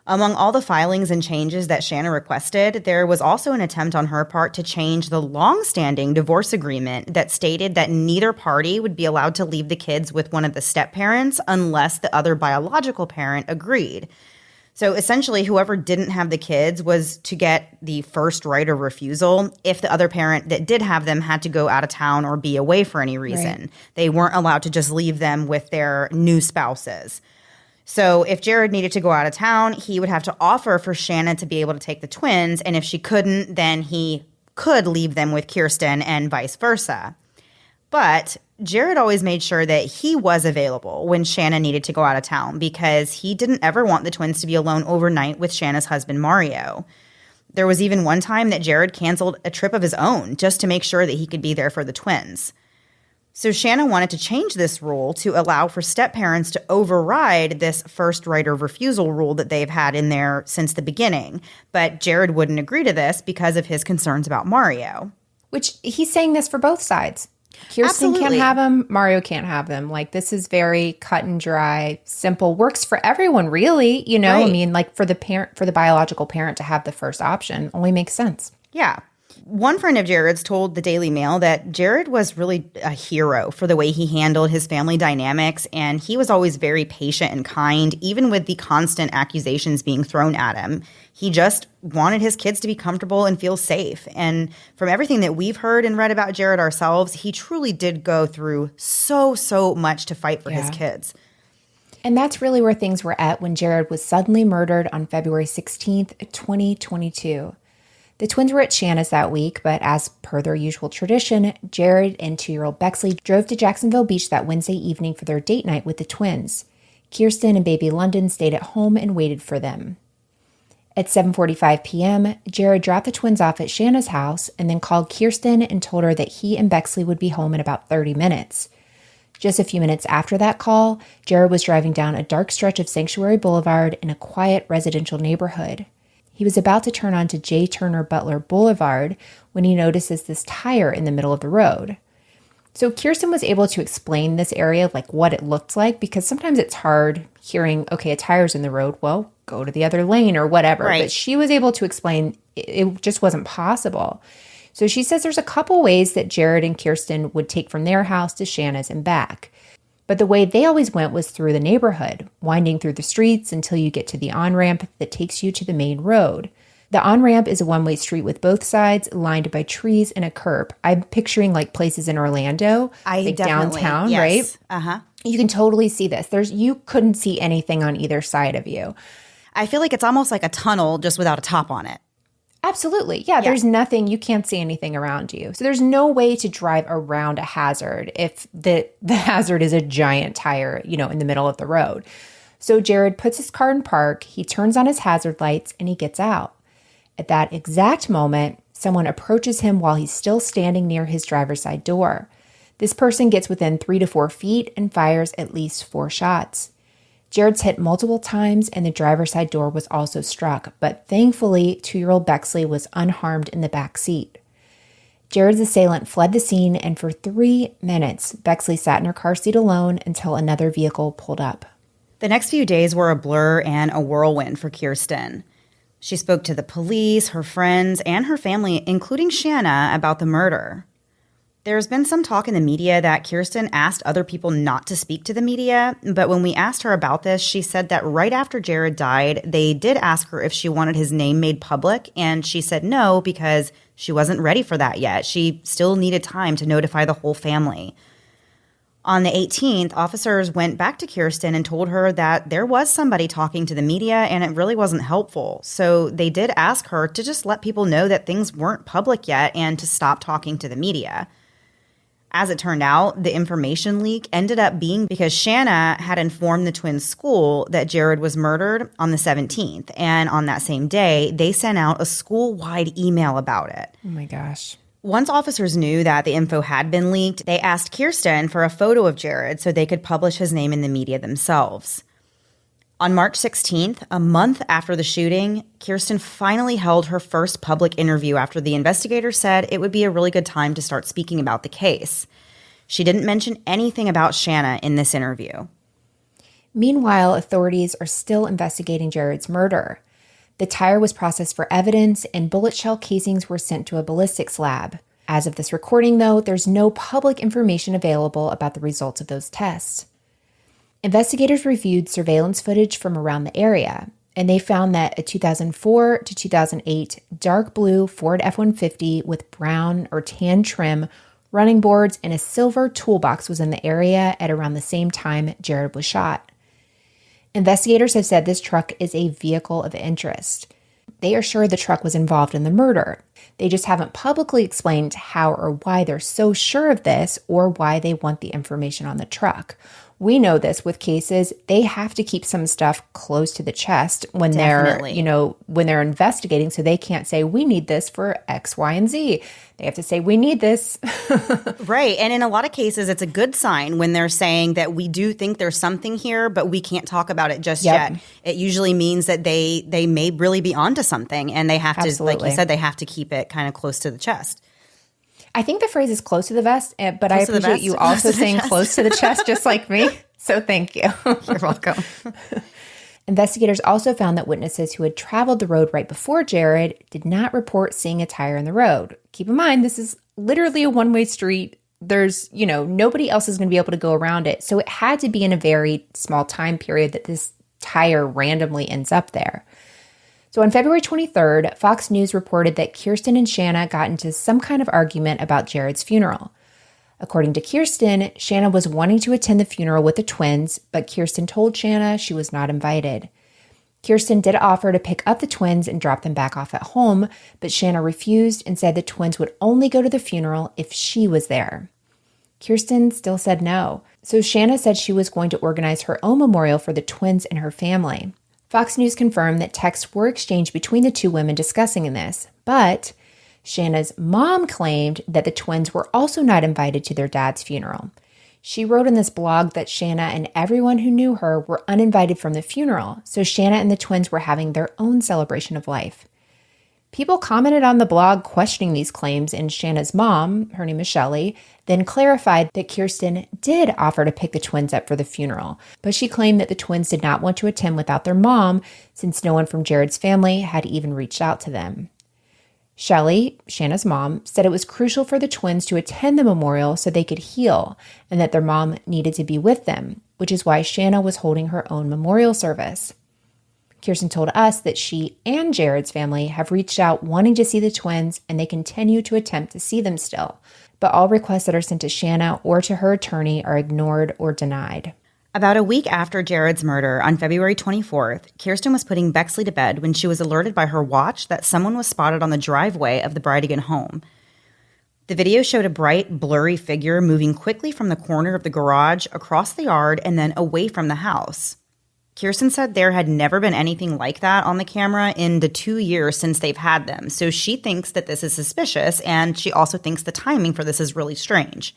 Among all the filings and changes that Shanna requested, there was also an attempt on her part to change the long-standing divorce agreement that stated that neither party would be allowed to leave the kids with one of the step-parents unless the other biological parent agreed. So essentially, whoever didn't have the kids was to get the first right of refusal if the other parent that did have them had to go out of town or be away for any reason. Right. They weren't allowed to just leave them with their new spouses. So if Jared needed to go out of town, he would have to offer for Shanna to be able to take the twins. And if she couldn't, then he could leave them with Kirsten and vice versa. But Jared always made sure that he was available when Shanna needed to go out of town because he didn't ever want the twins to be alone overnight with Shanna's husband, Mario. There was even one time that Jared canceled a trip of his own just to make sure that he could be there for the twins. So Shanna wanted to change this rule to allow for step-parents to override this first right of refusal rule that they've had in there since the beginning. But Jared wouldn't agree to this because of his concerns about Mario. Which he's saying this for both sides. Kirsten Absolutely. can't have him. Mario can't have him. Like, this is very cut and dry, simple. Works for everyone, really. Right. I mean, like for the biological parent to have the first option only makes sense. Yeah. One friend of Jared's told the Daily Mail that Jared was really a hero for the way he handled his family dynamics, and he was always very patient and kind, even with the constant accusations being thrown at him. He just wanted his kids to be comfortable and feel safe. And from everything that we've heard and read about Jared ourselves, he truly did go through so much to fight for his kids. And that's really where things were at when Jared was suddenly murdered on February 16th, 2022. The twins were at Shanna's that week, but as per their usual tradition, Jared and 2-year-old Bexley drove to Jacksonville Beach that Wednesday evening for their date night with the twins. Kirsten and baby London stayed at home and waited for them. At 7:45 p.m., Jared dropped the twins off at Shanna's house and then called Kirsten and told her that he and Bexley would be home in about 30 minutes. Just a few minutes after that call, Jared was driving down a dark stretch of Sanctuary Boulevard in a quiet residential neighborhood. He was about to turn onto J. Turner Butler Boulevard when he notices this tire in the middle of the road. So Kirsten was able to explain this area, like what it looked like, because sometimes it's hard hearing, okay, a tire's in the road, well, go to the other lane or whatever. Right. But she was able to explain it just wasn't possible. So she says there's a couple ways that Jared and Kirsten would take from their house to Shanna's and back. But the way they always went was through the neighborhood, winding through the streets until you get to the on-ramp that takes you to the main road. The on-ramp is a one-way street with both sides lined by trees and a curb. I'm picturing like places in Orlando, like downtown, yes. right? Uh-huh. You can totally see this. You couldn't see anything on either side of you. I feel like it's almost like a tunnel just without a top on it. Absolutely. Yeah, there's nothing, you can't see anything around you. So there's no way to drive around a hazard if the hazard is a giant tire, in the middle of the road. So Jared puts his car in park, he turns on his hazard lights, and he gets out. At that exact moment, someone approaches him while he's still standing near his driver's side door. This person gets within 3 to 4 feet and fires at least 4 shots. Jared's hit multiple times and the driver's side door was also struck, but thankfully, 2-year-old Bexley was unharmed in the back seat. Jared's assailant fled the scene, and for 3 minutes, Bexley sat in her car seat alone until another vehicle pulled up. The next few days were a blur and a whirlwind for Kirsten. She spoke to the police, her friends, and her family, including Shanna, about the murder. There's been some talk in the media that Kirsten asked other people not to speak to the media, but when we asked her about this, she said that right after Jared died, they did ask her if she wanted his name made public, and she said no because she wasn't ready for that yet. She still needed time to notify the whole family. On the 18th, officers went back to Kirsten and told her that there was somebody talking to the media and it really wasn't helpful. So they did ask her to just let people know that things weren't public yet and to stop talking to the media. As it turned out, the information leak ended up being because Shanna had informed the twins' school that Jared was murdered on the 17th. And on that same day, they sent out a school-wide email about it. Oh my gosh. Once officers knew that the info had been leaked, they asked Kirsten for a photo of Jared so they could publish his name in the media themselves. On March 16th, a month after the shooting, Kirsten finally held her first public interview after the investigator said it would be a really good time to start speaking about the case. She didn't mention anything about Shanna in this interview. Meanwhile, authorities are still investigating Jared's murder. The tire was processed for evidence, and bullet shell casings were sent to a ballistics lab. As of this recording, though, there's no public information available about the results of those tests. Investigators reviewed surveillance footage from around the area, and they found that a 2004 to 2008 dark blue Ford F-150 with brown or tan trim, running boards, and a silver toolbox was in the area at around the same time Jared was shot. Investigators have said this truck is a vehicle of interest. They are sure the truck was involved in the murder. They just haven't publicly explained how or why they're so sure of this or why they want the information on the truck. We know this with cases, they have to keep some stuff close to the chest when when they're investigating, so they can't say, we need this for X, Y, and Z. They have to say, we need this. Right. And in a lot of cases, it's a good sign when they're saying that we do think there's something here, but we can't talk about it just yet. It usually means that they may really be onto something, and they have to, like you said, they have to keep it kind of close to the chest. I think the phrase is close to the vest, but I appreciate you also saying close to the chest, just like me. So thank you. You're welcome. Investigators also found that witnesses who had traveled the road right before Jared did not report seeing a tire in the road. Keep in mind, this is literally a one-way street. There's, nobody else is going to be able to go around it. So it had to be in a very small time period that this tire randomly ends up there. So on February 23rd, Fox News reported that Kirsten and Shanna got into some kind of argument about Jared's funeral. According to Kirsten, Shanna was wanting to attend the funeral with the twins, but Kirsten told Shanna she was not invited. Kirsten did offer to pick up the twins and drop them back off at home, but Shanna refused and said the twins would only go to the funeral if she was there. Kirsten still said no, so Shanna said she was going to organize her own memorial for the twins and her family. Fox News confirmed that texts were exchanged between the two women discussing this, but Shanna's mom claimed that the twins were also not invited to their dad's funeral. She wrote in this blog that Shanna and everyone who knew her were uninvited from the funeral, so Shanna and the twins were having their own celebration of life. People commented on the blog questioning these claims, and Shanna's mom, her name is Shelley, then clarified that Kirsten did offer to pick the twins up for the funeral, but she claimed that the twins did not want to attend without their mom since no one from Jared's family had even reached out to them. Shelley, Shanna's mom, said it was crucial for the twins to attend the memorial so they could heal and that their mom needed to be with them, which is why Shanna was holding her own memorial service. Kirsten told us that she and Jared's family have reached out wanting to see the twins, and they continue to attempt to see them still. But all requests that are sent to Shanna or to her attorney are ignored or denied. About a week after Jared's murder, on February 24th, Kirsten was putting Bexley to bed when she was alerted by her watch that someone was spotted on the driveway of the Bridegan home. The video showed a bright, blurry figure moving quickly from the corner of the garage across the yard and then away from the house. Kirsten said there had never been anything like that on the camera in the 2 years since they've had them, so she thinks that this is suspicious, and she also thinks the timing for this is really strange.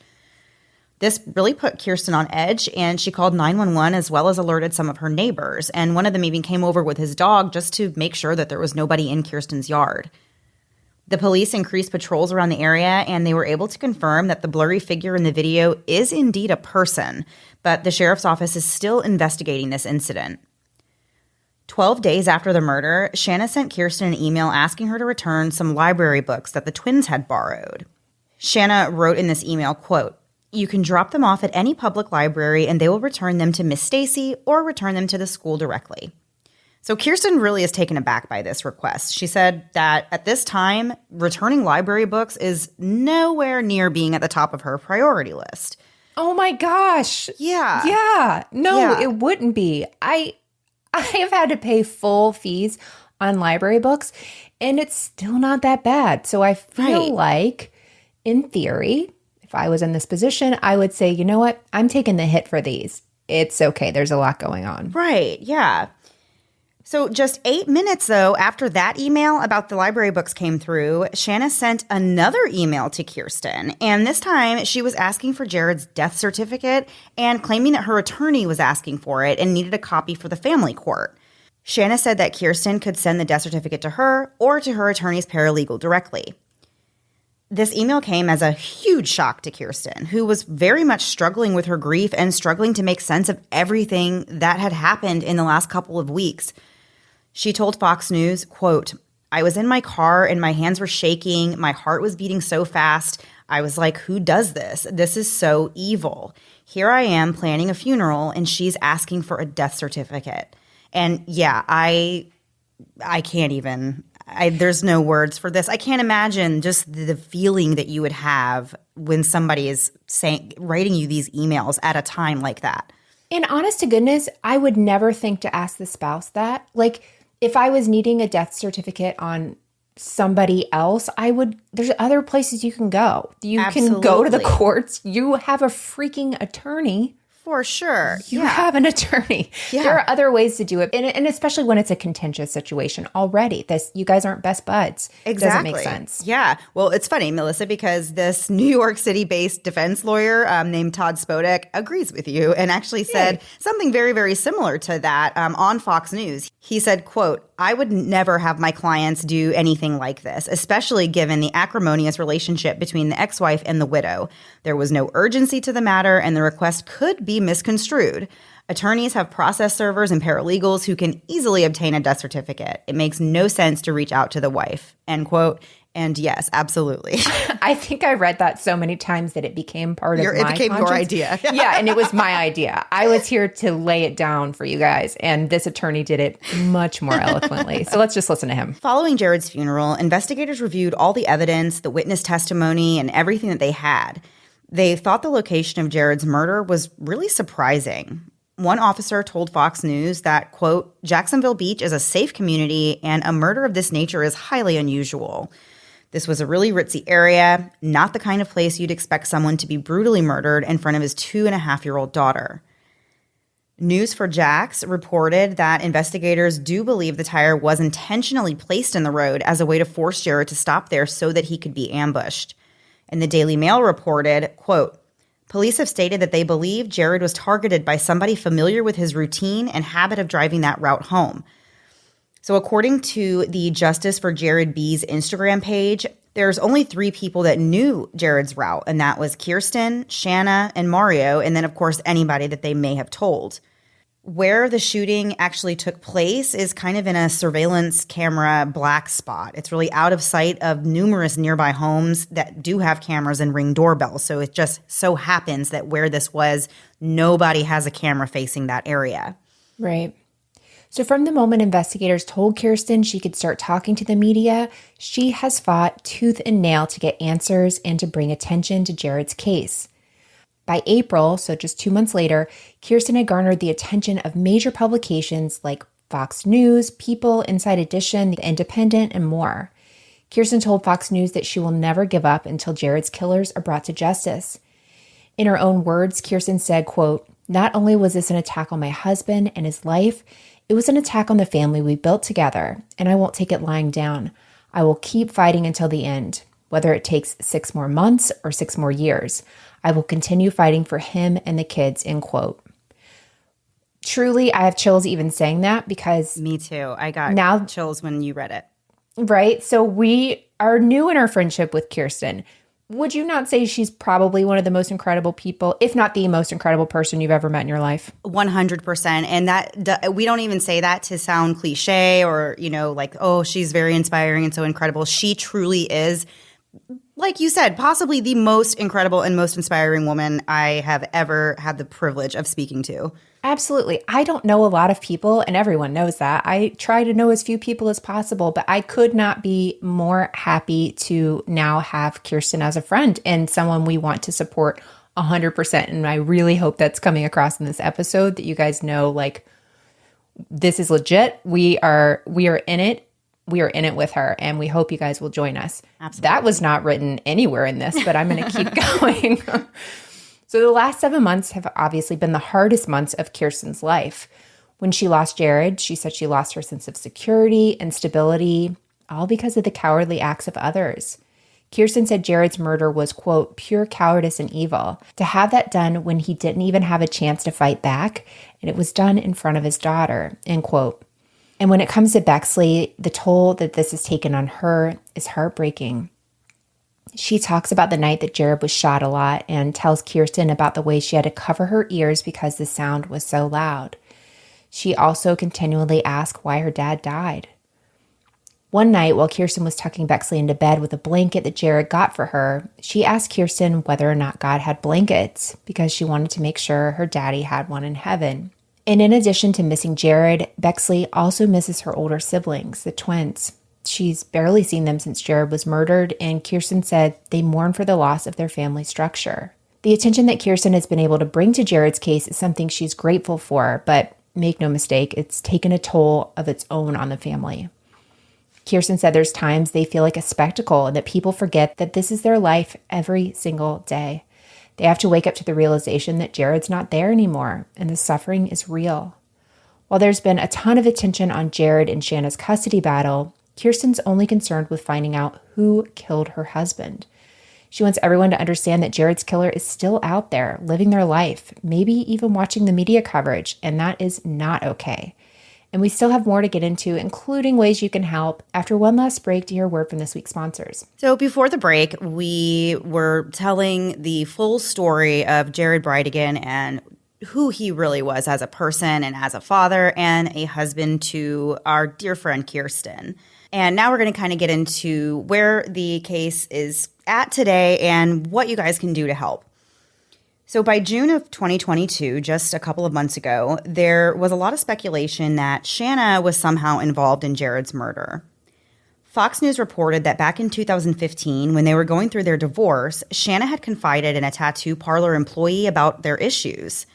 This really put Kirsten on edge, and she called 911 as well as alerted some of her neighbors, and one of them even came over with his dog just to make sure that there was nobody in Kirsten's yard. The police increased patrols around the area, and they were able to confirm that the blurry figure in the video is indeed a person, but the sheriff's office is still investigating this incident. 12 days after the murder, Shanna sent Kirsten an email asking her to return some library books that the twins had borrowed. Shanna wrote in this email, quote, "You can drop them off at any public library and they will return them to Miss Stacy or return them to the school directly." So Kirsten really is taken aback by this request. She said that at this time, returning library books is nowhere near being at the top of her priority list. Oh my gosh. Yeah. Yeah. No, Yeah. It wouldn't be. I have had to pay full fees on library books, and it's still not that bad. So I feel like, in theory, if I was in this position, I would say, you know what? I'm taking the hit for these. It's okay. There's a lot going on. Right. Yeah. So just 8 minutes, though, after that email about the library books came through, Shanna sent another email to Kirsten. And this time, she was asking for Jared's death certificate and claiming that her attorney was asking for it and needed a copy for the family court. Shanna said that Kirsten could send the death certificate to her or to her attorney's paralegal directly. This email came as a huge shock to Kirsten, who was very much struggling with her grief and struggling to make sense of everything that had happened in the last couple of weeks. She told Fox News, quote, "I was in my car and my hands were shaking. My heart was beating so fast. I was like, who does this? This is so evil. Here I am planning a funeral and she's asking for a death certificate." And yeah, I can't even, there's no words for this. I can't imagine just the feeling that you would have when somebody is writing you these emails at a time like that. And honest to goodness, I would never think to ask the spouse that. Like, if I was needing a death certificate on somebody else, there's other places you can go. You can go to the courts. You have a freaking attorney. For sure. You have an attorney. Yeah. There are other ways to do it. And especially when it's a contentious situation already. You guys aren't best buds. Exactly. It doesn't make sense. Yeah. Well, it's funny, Melissa, because this New York City-based defense lawyer named Todd Spodek agrees with you and actually said something very, very similar to that on Fox News. He said, quote, "I would never have my clients do anything like this, especially given the acrimonious relationship between the ex-wife and the widow. There was no urgency to the matter, and the request could be misconstrued. Attorneys have process servers and paralegals who can easily obtain a death certificate. It makes no sense to reach out to the wife," end quote. And yes, absolutely. I think I read that so many times that it became part of my It became conscience. your idea. Yeah, and it was my idea. I was here to lay it down for you guys, and this attorney did it much more eloquently. So let's just listen to him. Following Jared's funeral, investigators reviewed all the evidence, the witness testimony, and everything that they had. They thought the location of Jared's murder was really surprising. One officer told Fox News that, quote, "Jacksonville Beach is a safe community, and a murder of this nature is highly unusual. This was a really ritzy area, not the kind of place you'd expect someone to be brutally murdered in front of his 2.5-year-old daughter." News for Jax reported that investigators do believe the tire was intentionally placed in the road as a way to force Jared to stop there so that he could be ambushed. And the Daily Mail reported, quote, "Police have stated that they believe Jared was targeted by somebody familiar with his routine and habit of driving that route home." So according to the Justice for Jared B's Instagram page, there's only 3 people that knew Jared's route, and that was Kirsten, Shanna, and Mario, and then, of course, anybody that they may have told. Where the shooting actually took place is kind of in a surveillance camera black spot. It's really out of sight of numerous nearby homes that do have cameras and Ring doorbells. So it just so happens that where this was, nobody has a camera facing that area. Right. So from the moment investigators told Kirsten she could start talking to the media, she has fought tooth and nail to get answers and to bring attention to Jared's case. By April, so just 2 months later, Kirsten had garnered the attention of major publications like Fox News, People, Inside Edition, The Independent, and more. Kirsten told Fox News that she will never give up until Jared's killers are brought to justice. In her own words, Kirsten said, quote, "Not only was this an attack on my husband and his life, it was an attack on the family we built together, and I won't take it lying down. I will keep fighting until the end, whether it takes 6 more months or 6 more years. I will continue fighting for him and the kids," end quote. Truly, I have chills even saying that because... Me too. I got chills when you read it. Right? So we are new in our friendship with Kirsten. Would you not say she's probably one of the most incredible people, if not the most incredible person you've ever met in your life? 100%. And that we don't even say that to sound cliche or, like, oh, she's very inspiring and so incredible. She truly is, like you said, possibly the most incredible and most inspiring woman I have ever had the privilege of speaking to. Absolutely. I don't know a lot of people, and everyone knows that. I try to know as few people as possible, but I could not be more happy to now have Kirsten as a friend and someone we want to support 100%. And I really hope that's coming across in this episode, that you guys know, like, this is legit. We are in it. We are in it with her, and we hope you guys will join us. Absolutely. That was not written anywhere in this, but I'm going to keep going. So the last 7 months have obviously been the hardest months of Kirsten's life. When she lost Jared, she said she lost her sense of security and stability, all because of the cowardly acts of others. Kirsten said Jared's murder was, quote, "pure cowardice and evil." To have that done when he didn't even have a chance to fight back, and it was done in front of his daughter, end quote. And when it comes to Bexley, the toll that this has taken on her is heartbreaking. She talks about the night that Jared was shot a lot and tells Kirsten about the way she had to cover her ears because the sound was so loud. She also continually asks why her dad died. One night, while Kirsten was tucking Bexley into bed with a blanket that Jared got for her, she asked Kirsten whether or not God had blankets because she wanted to make sure her daddy had one in heaven. And in addition to missing Jared, Bexley also misses her older siblings, the twins. She's barely seen them since Jared was murdered, and Kirsten said they mourn for the loss of their family structure. The attention that Kirsten has been able to bring to Jared's case is something she's grateful for, but make no mistake, it's taken a toll of its own on the family. Kirsten said there's times they feel like a spectacle and that people forget that this is their life every single day. They have to wake up to the realization that Jared's not there anymore, and the suffering is real. While there's been a ton of attention on Jared and Shanna's custody battle, Kirsten's only concerned with finding out who killed her husband. She wants everyone to understand that Jared's killer is still out there, living their life, maybe even watching the media coverage, and that is not okay. And we still have more to get into, including ways you can help, after one last break to hear a word from this week's sponsors. So before the break, we were telling the full story of Jared Bridegan and who he really was as a person and as a father and a husband to our dear friend Kirsten. And now we're going to kind of get into where the case is at today and what you guys can do to help. So by June of 2022, just a couple of months ago, there was a lot of speculation that Shanna was somehow involved in Jared's murder. Fox News reported that back in 2015, when they were going through their divorce, Shanna had confided in a tattoo parlor employee about their issues.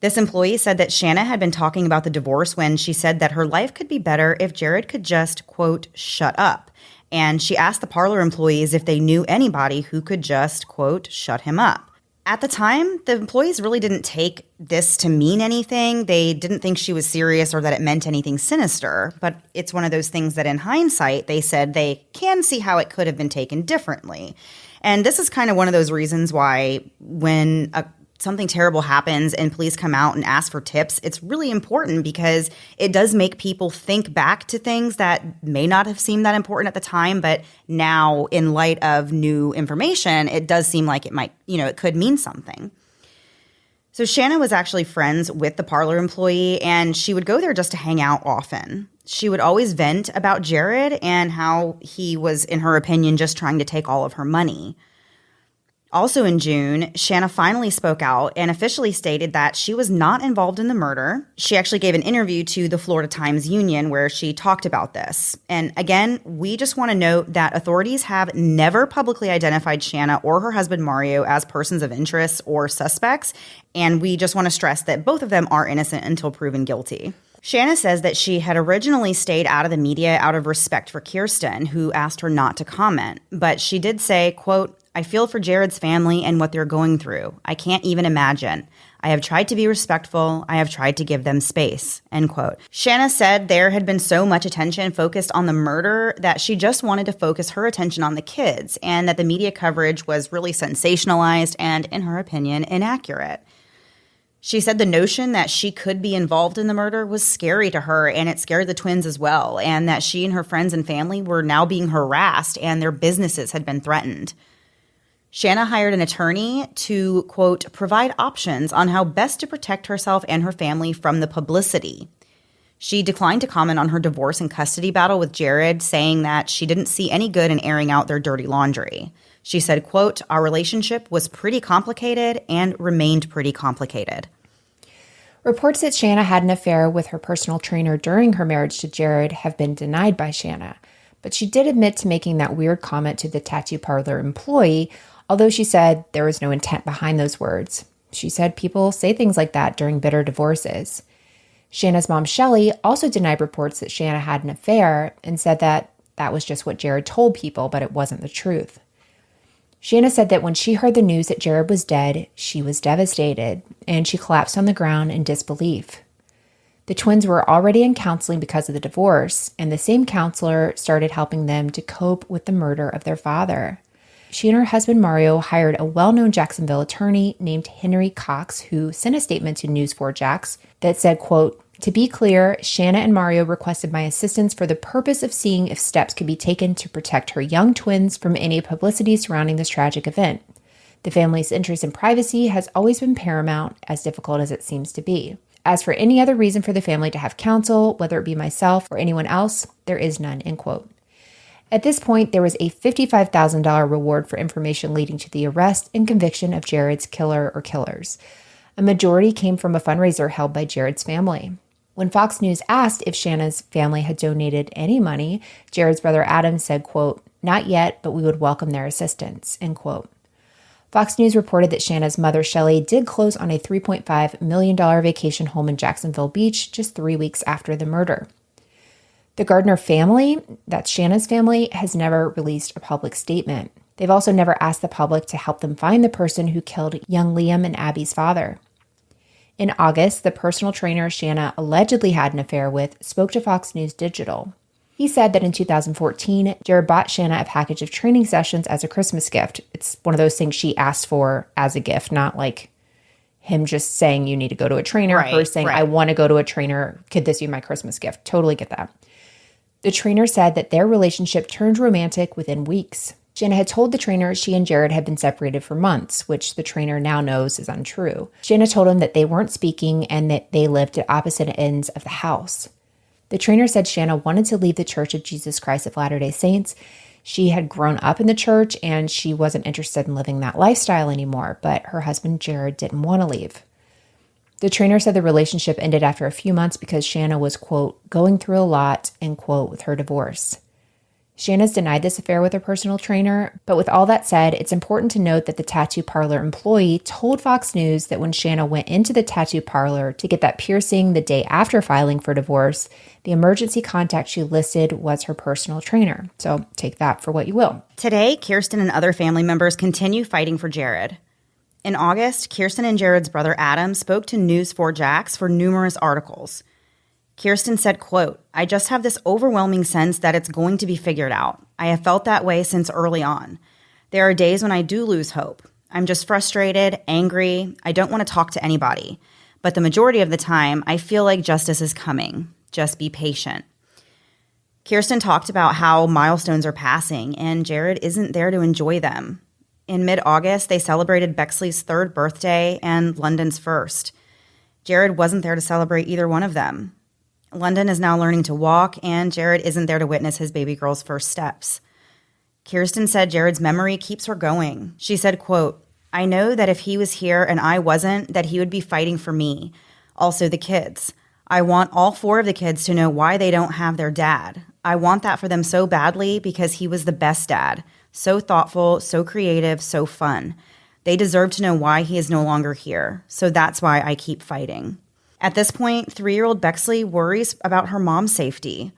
This employee said that Shanna had been talking about the divorce when she said that her life could be better if Jared could just, quote, shut up. And she asked the parlor employees if they knew anybody who could just, quote, shut him up. At the time, the employees really didn't take this to mean anything. They didn't think she was serious or that it meant anything sinister. But it's one of those things that in hindsight, they said they can see how it could have been taken differently. And this is kind of one of those reasons why when something terrible happens and police come out and ask for tips, it's really important because it does make people think back to things that may not have seemed that important at the time, but now in light of new information, it does seem like it might, it could mean something. So Shanna was actually friends with the parlor employee, and she would go there just to hang out often. She would always vent about Jared and how he was, in her opinion, just trying to take all of her money. Also in June, Shanna finally spoke out and officially stated that she was not involved in the murder. She actually gave an interview to the Florida Times-Union where she talked about this. And again, we just want to note that authorities have never publicly identified Shanna or her husband Mario as persons of interest or suspects. And we just want to stress that both of them are innocent until proven guilty. Shanna says that she had originally stayed out of the media out of respect for Kirsten, who asked her not to comment. But she did say, quote, "I feel for Jared's family and what they're going through. I can't even imagine. I have tried to be respectful. I have tried to give them space," end quote. Shanna said there had been so much attention focused on the murder that she just wanted to focus her attention on the kids, and that the media coverage was really sensationalized and, in her opinion, inaccurate. She said the notion that she could be involved in the murder was scary to her, and it scared the twins as well, and that she and her friends and family were now being harassed and their businesses had been threatened. Shanna hired an attorney to, quote, provide options on how best to protect herself and her family from the publicity. She declined to comment on her divorce and custody battle with Jared, saying that she didn't see any good in airing out their dirty laundry. She said, quote, "Our relationship was pretty complicated and remained pretty complicated." Reports that Shanna had an affair with her personal trainer during her marriage to Jared have been denied by Shanna, but she did admit to making that weird comment to the tattoo parlor employee, although she said there was no intent behind those words. She said people say things like that during bitter divorces. Shanna's mom, Shelley, also denied reports that Shanna had an affair and said that that was just what Jared told people, but it wasn't the truth. Shanna said that when she heard the news that Jared was dead, she was devastated, and she collapsed on the ground in disbelief. The twins were already in counseling because of the divorce, and the same counselor started helping them to cope with the murder of their father. She and her husband Mario hired a well-known Jacksonville attorney named Henry Cox, who sent a statement to News4Jax that said, quote, "To be clear, Shanna and Mario requested my assistance for the purpose of seeing if steps could be taken to protect her young twins from any publicity surrounding this tragic event. The family's interest in privacy has always been paramount, as difficult as it seems to be. As for any other reason for the family to have counsel, whether it be myself or anyone else, there is none," end quote. At this point, there was a $55,000 reward for information leading to the arrest and conviction of Jared's killer or killers. A majority came from a fundraiser held by Jared's family. When Fox News asked if Shanna's family had donated any money, Jared's brother Adam said, quote, "Not yet, but we would welcome their assistance," end quote. Fox News reported that Shanna's mother, Shelley, did close on a $3.5 million vacation home in Jacksonville Beach just 3 weeks after the murder. The Gardner family, that's Shanna's family, has never released a public statement. They've also never asked the public to help them find the person who killed young Liam and Abby's father. In August, the personal trainer Shanna allegedly had an affair with spoke to Fox News Digital. He said that in 2014, Jared bought Shanna a package of training sessions as a Christmas gift. It's one of those things she asked for as a gift, not like him just saying you need to go to a trainer, her saying, I want to go to a trainer. Could this be my Christmas gift? Totally get that. The trainer said that their relationship turned romantic within weeks. Shanna had told the trainer she and Jared had been separated for months, which the trainer now knows is untrue. Shanna told him that they weren't speaking and that they lived at opposite ends of the house. The trainer said Shanna wanted to leave the Church of Jesus Christ of Latter-day Saints. She had grown up in the church and she wasn't interested in living that lifestyle anymore, but her husband Jared didn't want to leave. The trainer said the relationship ended after a few months because Shanna was, quote, going through a lot, end quote, with her divorce. Shanna's denied this affair with her personal trainer, but with all that said, it's important to note that the tattoo parlor employee told Fox News that when Shanna went into the tattoo parlor to get that piercing the day after filing for divorce, the emergency contact she listed was her personal trainer. So take that for what you will. Today, Kirsten and other family members continue fighting for Jared. In August, Kirsten and Jared's brother Adam spoke to News4Jax for numerous articles. Kirsten said, quote, "I just have this overwhelming sense that it's going to be figured out. I have felt that way since early on. There are days when I do lose hope. I'm just frustrated, angry. I don't want to talk to anybody. But the majority of the time, I feel like justice is coming. Just be patient." Kirsten talked about how milestones are passing and Jared isn't there to enjoy them. In mid-August, they celebrated Bexley's 3rd birthday and London's 1st. Jared wasn't there to celebrate either one of them. London is now learning to walk, and Jared isn't there to witness his baby girl's first steps. Kirsten said Jared's memory keeps her going. She said, quote, "I know that if he was here and I wasn't, that he would be fighting for me. Also the kids. I want all 4 of the kids to know why they don't have their dad. I want that for them so badly because he was the best dad. So thoughtful, so creative, so fun. They deserve to know why he is no longer here. So that's why I keep fighting." At this point, 3-year-old Bexley worries about her mom's safety.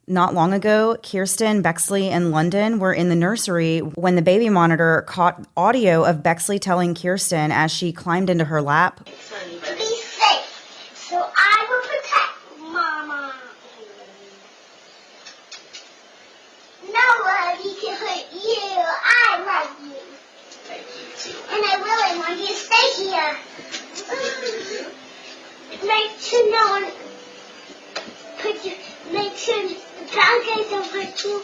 Not long ago, Kirsten, Bexley, and London were in the nursery when the baby monitor caught audio of Bexley telling Kirsten as she climbed into her lap, "Be safe, so I will protect Mama. Nobody can hurt you. I love you. Thank you too. And I really want you to stay here. Make sure no one put you. Make sure the bad guys don't hurt you."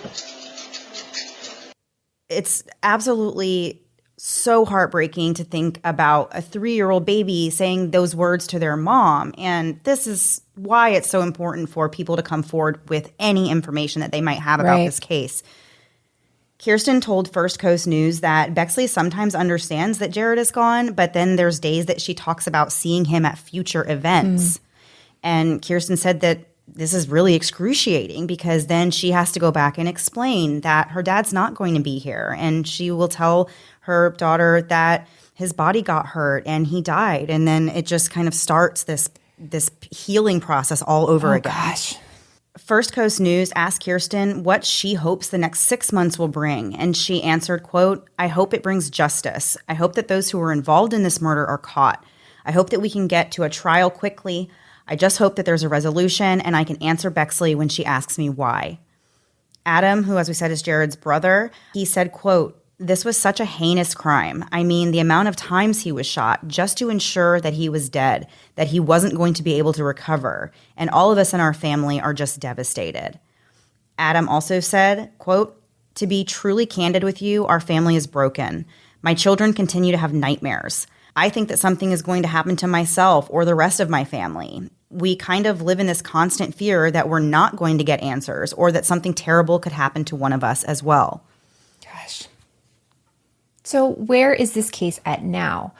It's absolutely so heartbreaking to think about a 3-year-old baby saying those words to their mom. And this is why it's so important for people to come forward with any information that they might have about this case. Kirsten told First Coast News that Bexley sometimes understands that Jared is gone, but then there's days that she talks about seeing him at future events. And Kirsten said that this is really excruciating because then she has to go back and explain that her dad's not going to be here. And she will tell her daughter that his body got hurt and he died. And then it just kind of starts this healing process all over again. Gosh. First Coast News asked Kirsten what she hopes the next 6 months will bring. And she answered, quote, "I hope it brings justice. I hope that those who were involved in this murder are caught. I hope that we can get to a trial quickly. I just hope that there's a resolution and I can answer Bexley when she asks me why." Adam, who, as we said, is Jared's brother, he said, quote, "This was such a heinous crime. I mean, the amount of times he was shot just to ensure that he was dead, that he wasn't going to be able to recover. And all of us in our family are just devastated." Adam also said, quote, "To be truly candid with you, our family is broken. My children continue to have nightmares. I think that something is going to happen to myself or the rest of my family. We kind of live in this constant fear that we're not going to get answers or that something terrible could happen to one of us as well." Gosh. So where is this case at now?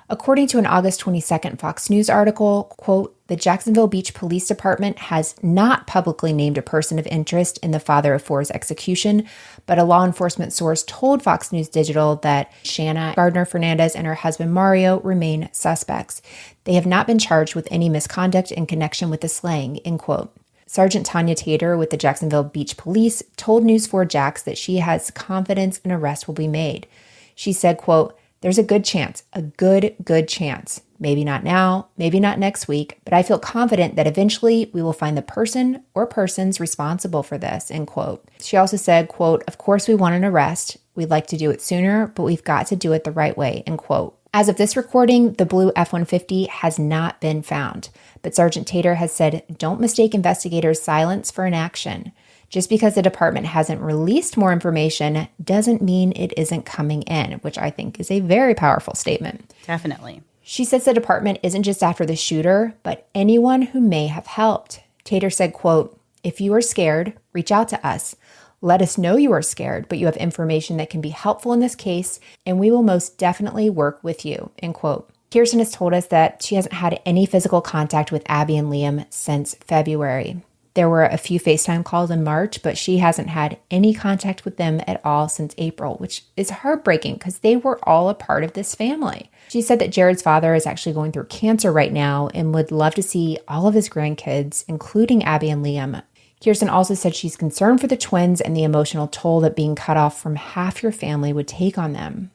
According to an August 22nd Fox News article, quote, "The Jacksonville Beach Police Department has not publicly named a person of interest in the father of 4's execution, but a law enforcement source told Fox News Digital that Shanna Gardner-Fernandez and her husband Mario remain suspects. They have not been charged with any misconduct in connection with the slaying," end quote. Sergeant Tanya Tater with the Jacksonville Beach Police told News 4 Jax that she has confidence an arrest will be made. She said, quote, "There's a good chance, a good chance. Maybe not now, maybe not next week, but I feel confident that eventually we will find the person or persons responsible for this," end quote. She also said, quote, "Of course we want an arrest. We'd like to do it sooner, but we've got to do it the right way," end quote. As of this recording, the blue F-150 has not been found, but Sergeant Tater has said, "Don't mistake investigators' silence for inaction. Just because the department hasn't released more information doesn't mean it isn't coming in," which I think is a very powerful statement. Definitely. She says the department isn't just after the shooter, but anyone who may have helped. Tater said, quote, "If you are scared, reach out to us. Let us know you are scared, but you have information that can be helpful in this case, and we will most definitely work with you," end quote. Kirsten has told us that she hasn't had any physical contact with Abby and Liam since February. There were a few FaceTime calls in March, but she hasn't had any contact with them at all since April, which is heartbreaking because they were all a part of this family. She said that Jared's father is actually going through cancer right now and would love to see all of his grandkids, including Abby and Liam. Kirsten also said she's concerned for the twins and the emotional toll that being cut off from half your family would take on them.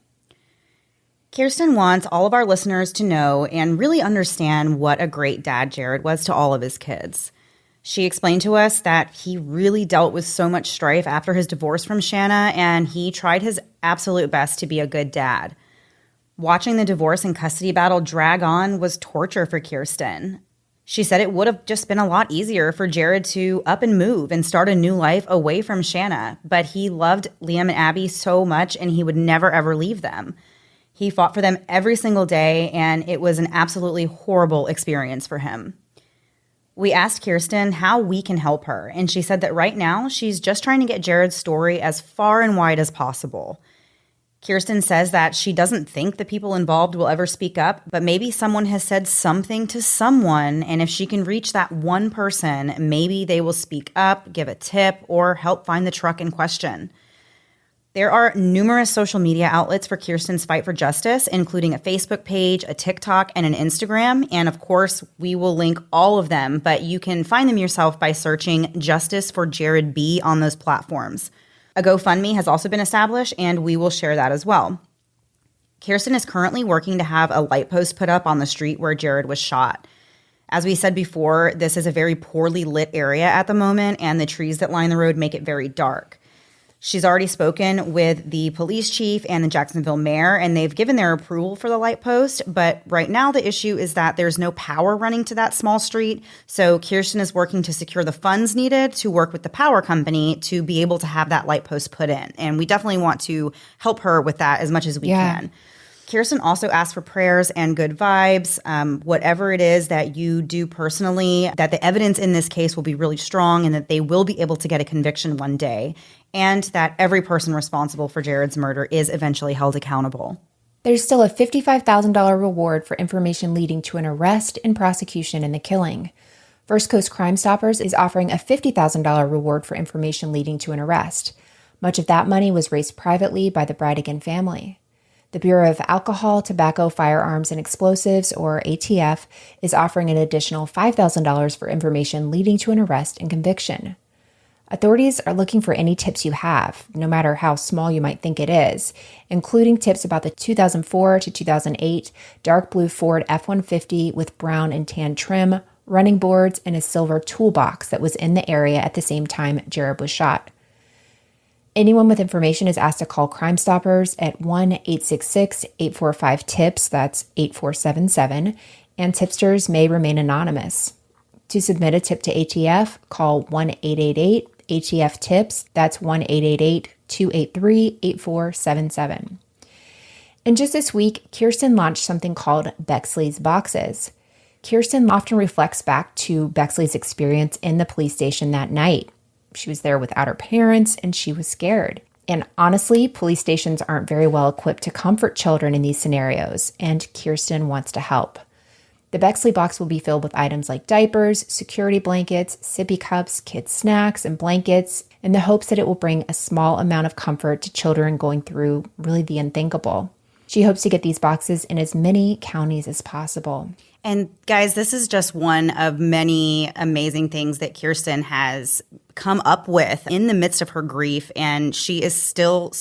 Kirsten wants all of our listeners to know and really understand what a great dad Jared was to all of his kids. She explained to us that he really dealt with so much strife after his divorce from Shanna, and he tried his absolute best to be a good dad. Watching the divorce and custody battle drag on was torture for Kirsten. She said it would have just been a lot easier for Jared to up and move and start a new life away from Shanna, but he loved Liam and Abby so much and he would never ever leave them. He fought for them every single day, and it was an absolutely horrible experience for him. We asked Kirsten how we can help her, and she said that right now she's just trying to get Jared's story as far and wide as possible. Kirsten says that she doesn't think the people involved will ever speak up, but maybe someone has said something to someone, and if she can reach that one person, maybe they will speak up, give a tip, or help find the truck in question. There are numerous social media outlets for Kirsten's fight for justice, including a Facebook page, a TikTok, and an Instagram. And of course, we will link all of them, but you can find them yourself by searching Justice for Jared B on those platforms. A GoFundMe has also been established, and we will share that as well. Kirsten is currently working to have a light post put up on the street where Jared was shot. As we said before, this is a very poorly lit area at the moment, and the trees that line the road make it very dark. She's already spoken with the police chief and the Jacksonville mayor, and they've given their approval for the light post. But right now the issue is that there's no power running to that small street. So Kirsten is working to secure the funds needed to work with the power company to be able to have that light post put in. And we definitely want to help her with that as much as we can. Kirsten also asked for prayers and good vibes, whatever it is that you do personally, that the evidence in this case will be really strong and that they will be able to get a conviction one day, and that every person responsible for Jared's murder is eventually held accountable. There's still a $55,000 reward for information leading to an arrest and prosecution in the killing. First Coast Crime Stoppers is offering a $50,000 reward for information leading to an arrest. Much of that money was raised privately by the Bridegan family. The Bureau of Alcohol, Tobacco, Firearms, and Explosives, or ATF, is offering an additional $5,000 for information leading to an arrest and conviction. Authorities are looking for any tips you have, no matter how small you might think it is, including tips about the 2004 to 2008 dark blue Ford F-150 with brown and tan trim, running boards, and a silver toolbox that was in the area at the same time Jared was shot. Anyone with information is asked to call Crime Stoppers at 1-866-845-TIPS, that's 8477, and tipsters may remain anonymous. To submit a tip to ATF, call 1-888-ATF-TIPS, that's 1-888-283-8477. And just this week, Kirsten launched something called Bexley's Boxes. Kirsten often reflects back to Bexley's experience in the police station that night. She was there without her parents, and she was scared. And honestly, police stations aren't very well equipped to comfort children in these scenarios, and Kirsten wants to help. The Bexley box will be filled with items like diapers, security blankets, sippy cups, kids' snacks, and blankets, in the hopes that it will bring a small amount of comfort to children going through really the unthinkable. She hopes to get these boxes in as many counties as possible. And guys, this is just one of many amazing things that Kirsten has come up with in the midst of her grief. And she is still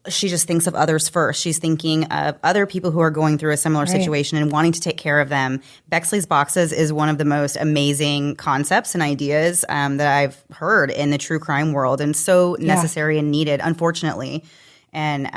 she just thinks of others first. She's thinking of other people who are going through a similar situation and wanting to take care of them. Bexley's Boxes is one of the most amazing concepts and ideas that I've heard in the true crime world, and so necessary and needed, unfortunately. And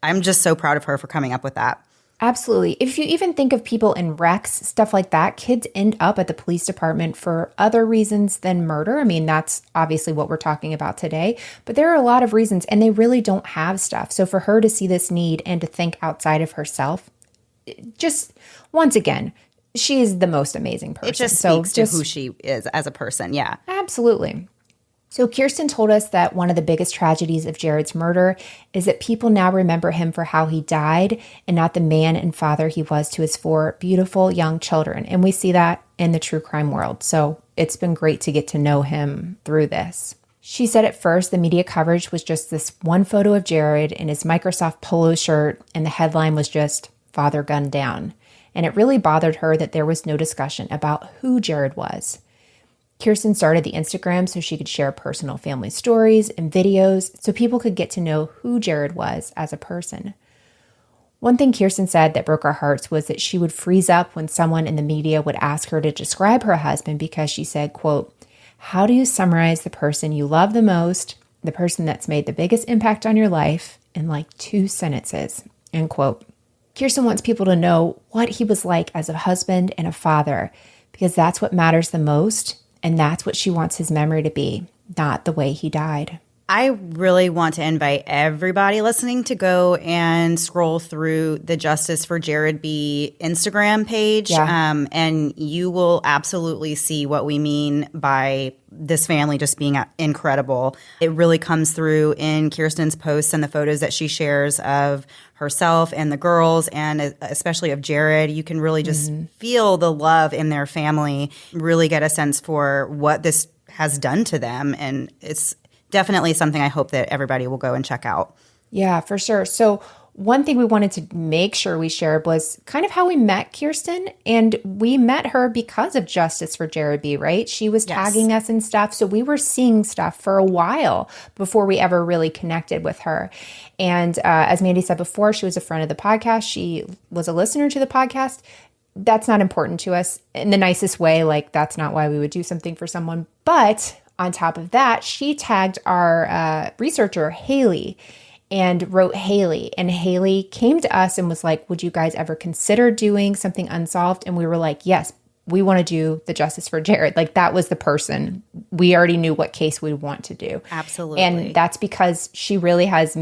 I'm just so proud of her for coming up with that. Absolutely. If you even think of people in wrecks, stuff like that, kids end up at the police department for other reasons than murder. I mean, that's obviously what we're talking about today, but there are a lot of reasons, and they really don't have stuff. So for her to see this need and to think outside of herself, just once again, she is the most amazing person. It just speaks to who she is as a person. Yeah, absolutely. So Kirsten told us that one of the biggest tragedies of Jared's murder is that people now remember him for how he died and not the man and father he was to his 4 beautiful young children. And we see that in the true crime world. So it's been great to get to know him through this. She said at first the media coverage was just this one photo of Jared in his Microsoft polo shirt, and the headline was just "Father Gunned Down." And it really bothered her that there was no discussion about who Jared was. Kirsten started the Instagram so she could share personal family stories and videos so people could get to know who Jared was as a person. One thing Kirsten said that broke our hearts was that she would freeze up when someone in the media would ask her to describe her husband because she said, quote, "How do you summarize the person you love the most, the person that's made the biggest impact on your life, in like 2 sentences?" End quote. Kirsten wants people to know what he was like as a husband and a father, because that's what matters the most, and that's what she wants his memory to be, not the way he died. I really want to invite everybody listening to go and scroll through the Justice for Jared B Instagram page, and you will absolutely see what we mean by this family just being incredible. It really comes through in Kirsten's posts and the photos that she shares of herself and the girls, and especially of Jared. You can really just feel the love in their family, really get a sense for what this has done to them, and it's definitely something I hope that everybody will go and check out. Yeah, for sure. So one thing we wanted to make sure we shared was kind of how we met Kirsten. And we met her because of Justice for Jared B, right? She was tagging us and stuff. So we were seeing stuff for a while before we ever really connected with her. And as Mandy said before, she was a friend of the podcast. She was a listener to the podcast. That's not important to us in the nicest way. Like, that's not why we would do something for someone. But on top of that, she tagged our researcher, Haley, and wrote Haley. And Haley came to us and was like, would you guys ever consider doing something unsolved? And we were like, yes, we want to do the Justice for Jared. Like, that was the person. We already knew what case we'd want to do. Absolutely. And that's because she really has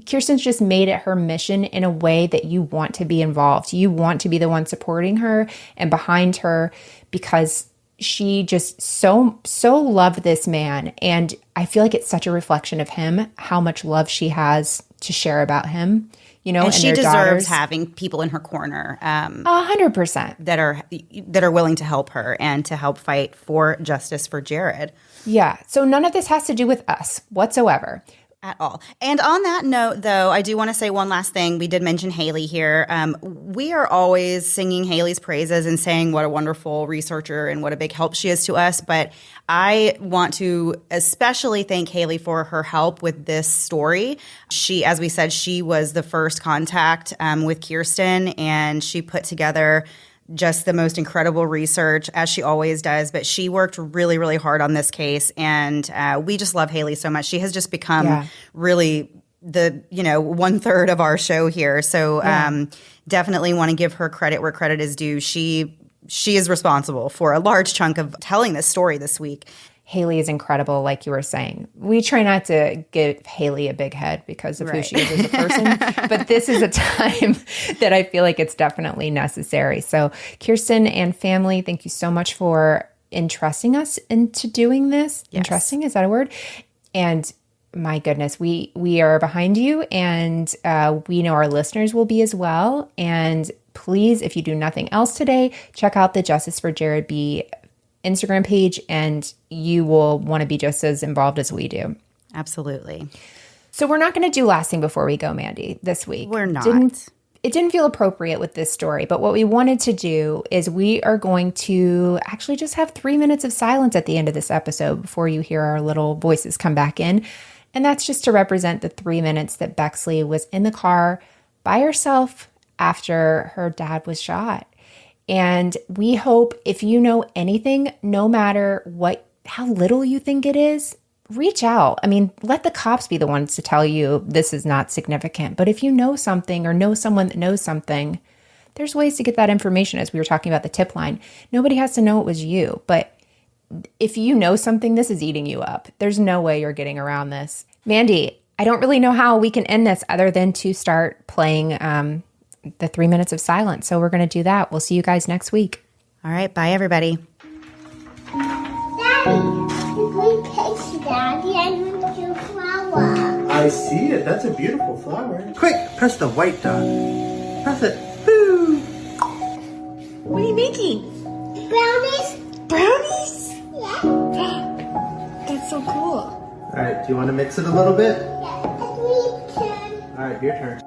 Kirsten's just made it her mission in a way that you want to be involved. You want to be the one supporting her and behind her, because she just so loved this man. And I feel like it's such a reflection of him, how much love she has to share about him, and she their deserves daughters. having people in her corner 100% that are willing to help her and to help fight for justice for Jared. Yeah. So none of this has to do with us whatsoever. At all. And on that note, though, I do want to say one last thing. We did mention Haley here. We are always singing Haley's praises and saying what a wonderful researcher and what a big help she is to us. But I want to especially thank Haley for her help with this story. She, as we said, she was the first contact with Kirsten, and she put together just the most incredible research, as she always does. But she worked really, really hard on this case, and we just love Haley so much. She has just become really the 1/3 of our show here. So definitely want to give her credit where credit is due. She is responsible for a large chunk of telling this story this week. Haley is incredible, like you were saying. We try not to give Haley a big head because of who she is as a person, but this is a time that I feel like it's definitely necessary. So Kirsten and family, thank you so much for entrusting us into doing this. Yes. Entrusting, is that a word? And my goodness, we are behind you, and we know our listeners will be as well. And please, if you do nothing else today, check out the Justice for Jared B Instagram page, and you will want to be just as involved as we do. Absolutely. So we're not going to do last thing before we go, Mandy, this week. We're not. It didn't feel appropriate with this story, but what we wanted to do is we are going to actually just have 3 minutes of silence at the end of this episode before you hear our little voices come back in. And that's just to represent the 3 minutes that Bexley was in the car by herself after her dad was shot. And we hope, if you know anything, no matter how little you think it is, reach out. I mean, let the cops be the ones to tell you this is not significant. But if you know something or know someone that knows something, there's ways to get that information, as we were talking about the tip line. Nobody has to know it was you. But if you know something, this is eating you up. There's no way you're getting around this. Mandy, I don't really know how we can end this other than to start playing the 3 minutes of silence. So we're going to do that. We'll see you guys next week. All right. Bye, everybody. Daddy, the green picture, Daddy, and with your flower. I see it. That's a beautiful flower. Quick, press the white dot. Press it. Boo! What are you making? Brownies? Brownies? Yeah. That's so cool. All right, do you want to mix it a little bit? Yeah. It's me turn. All right, your turn.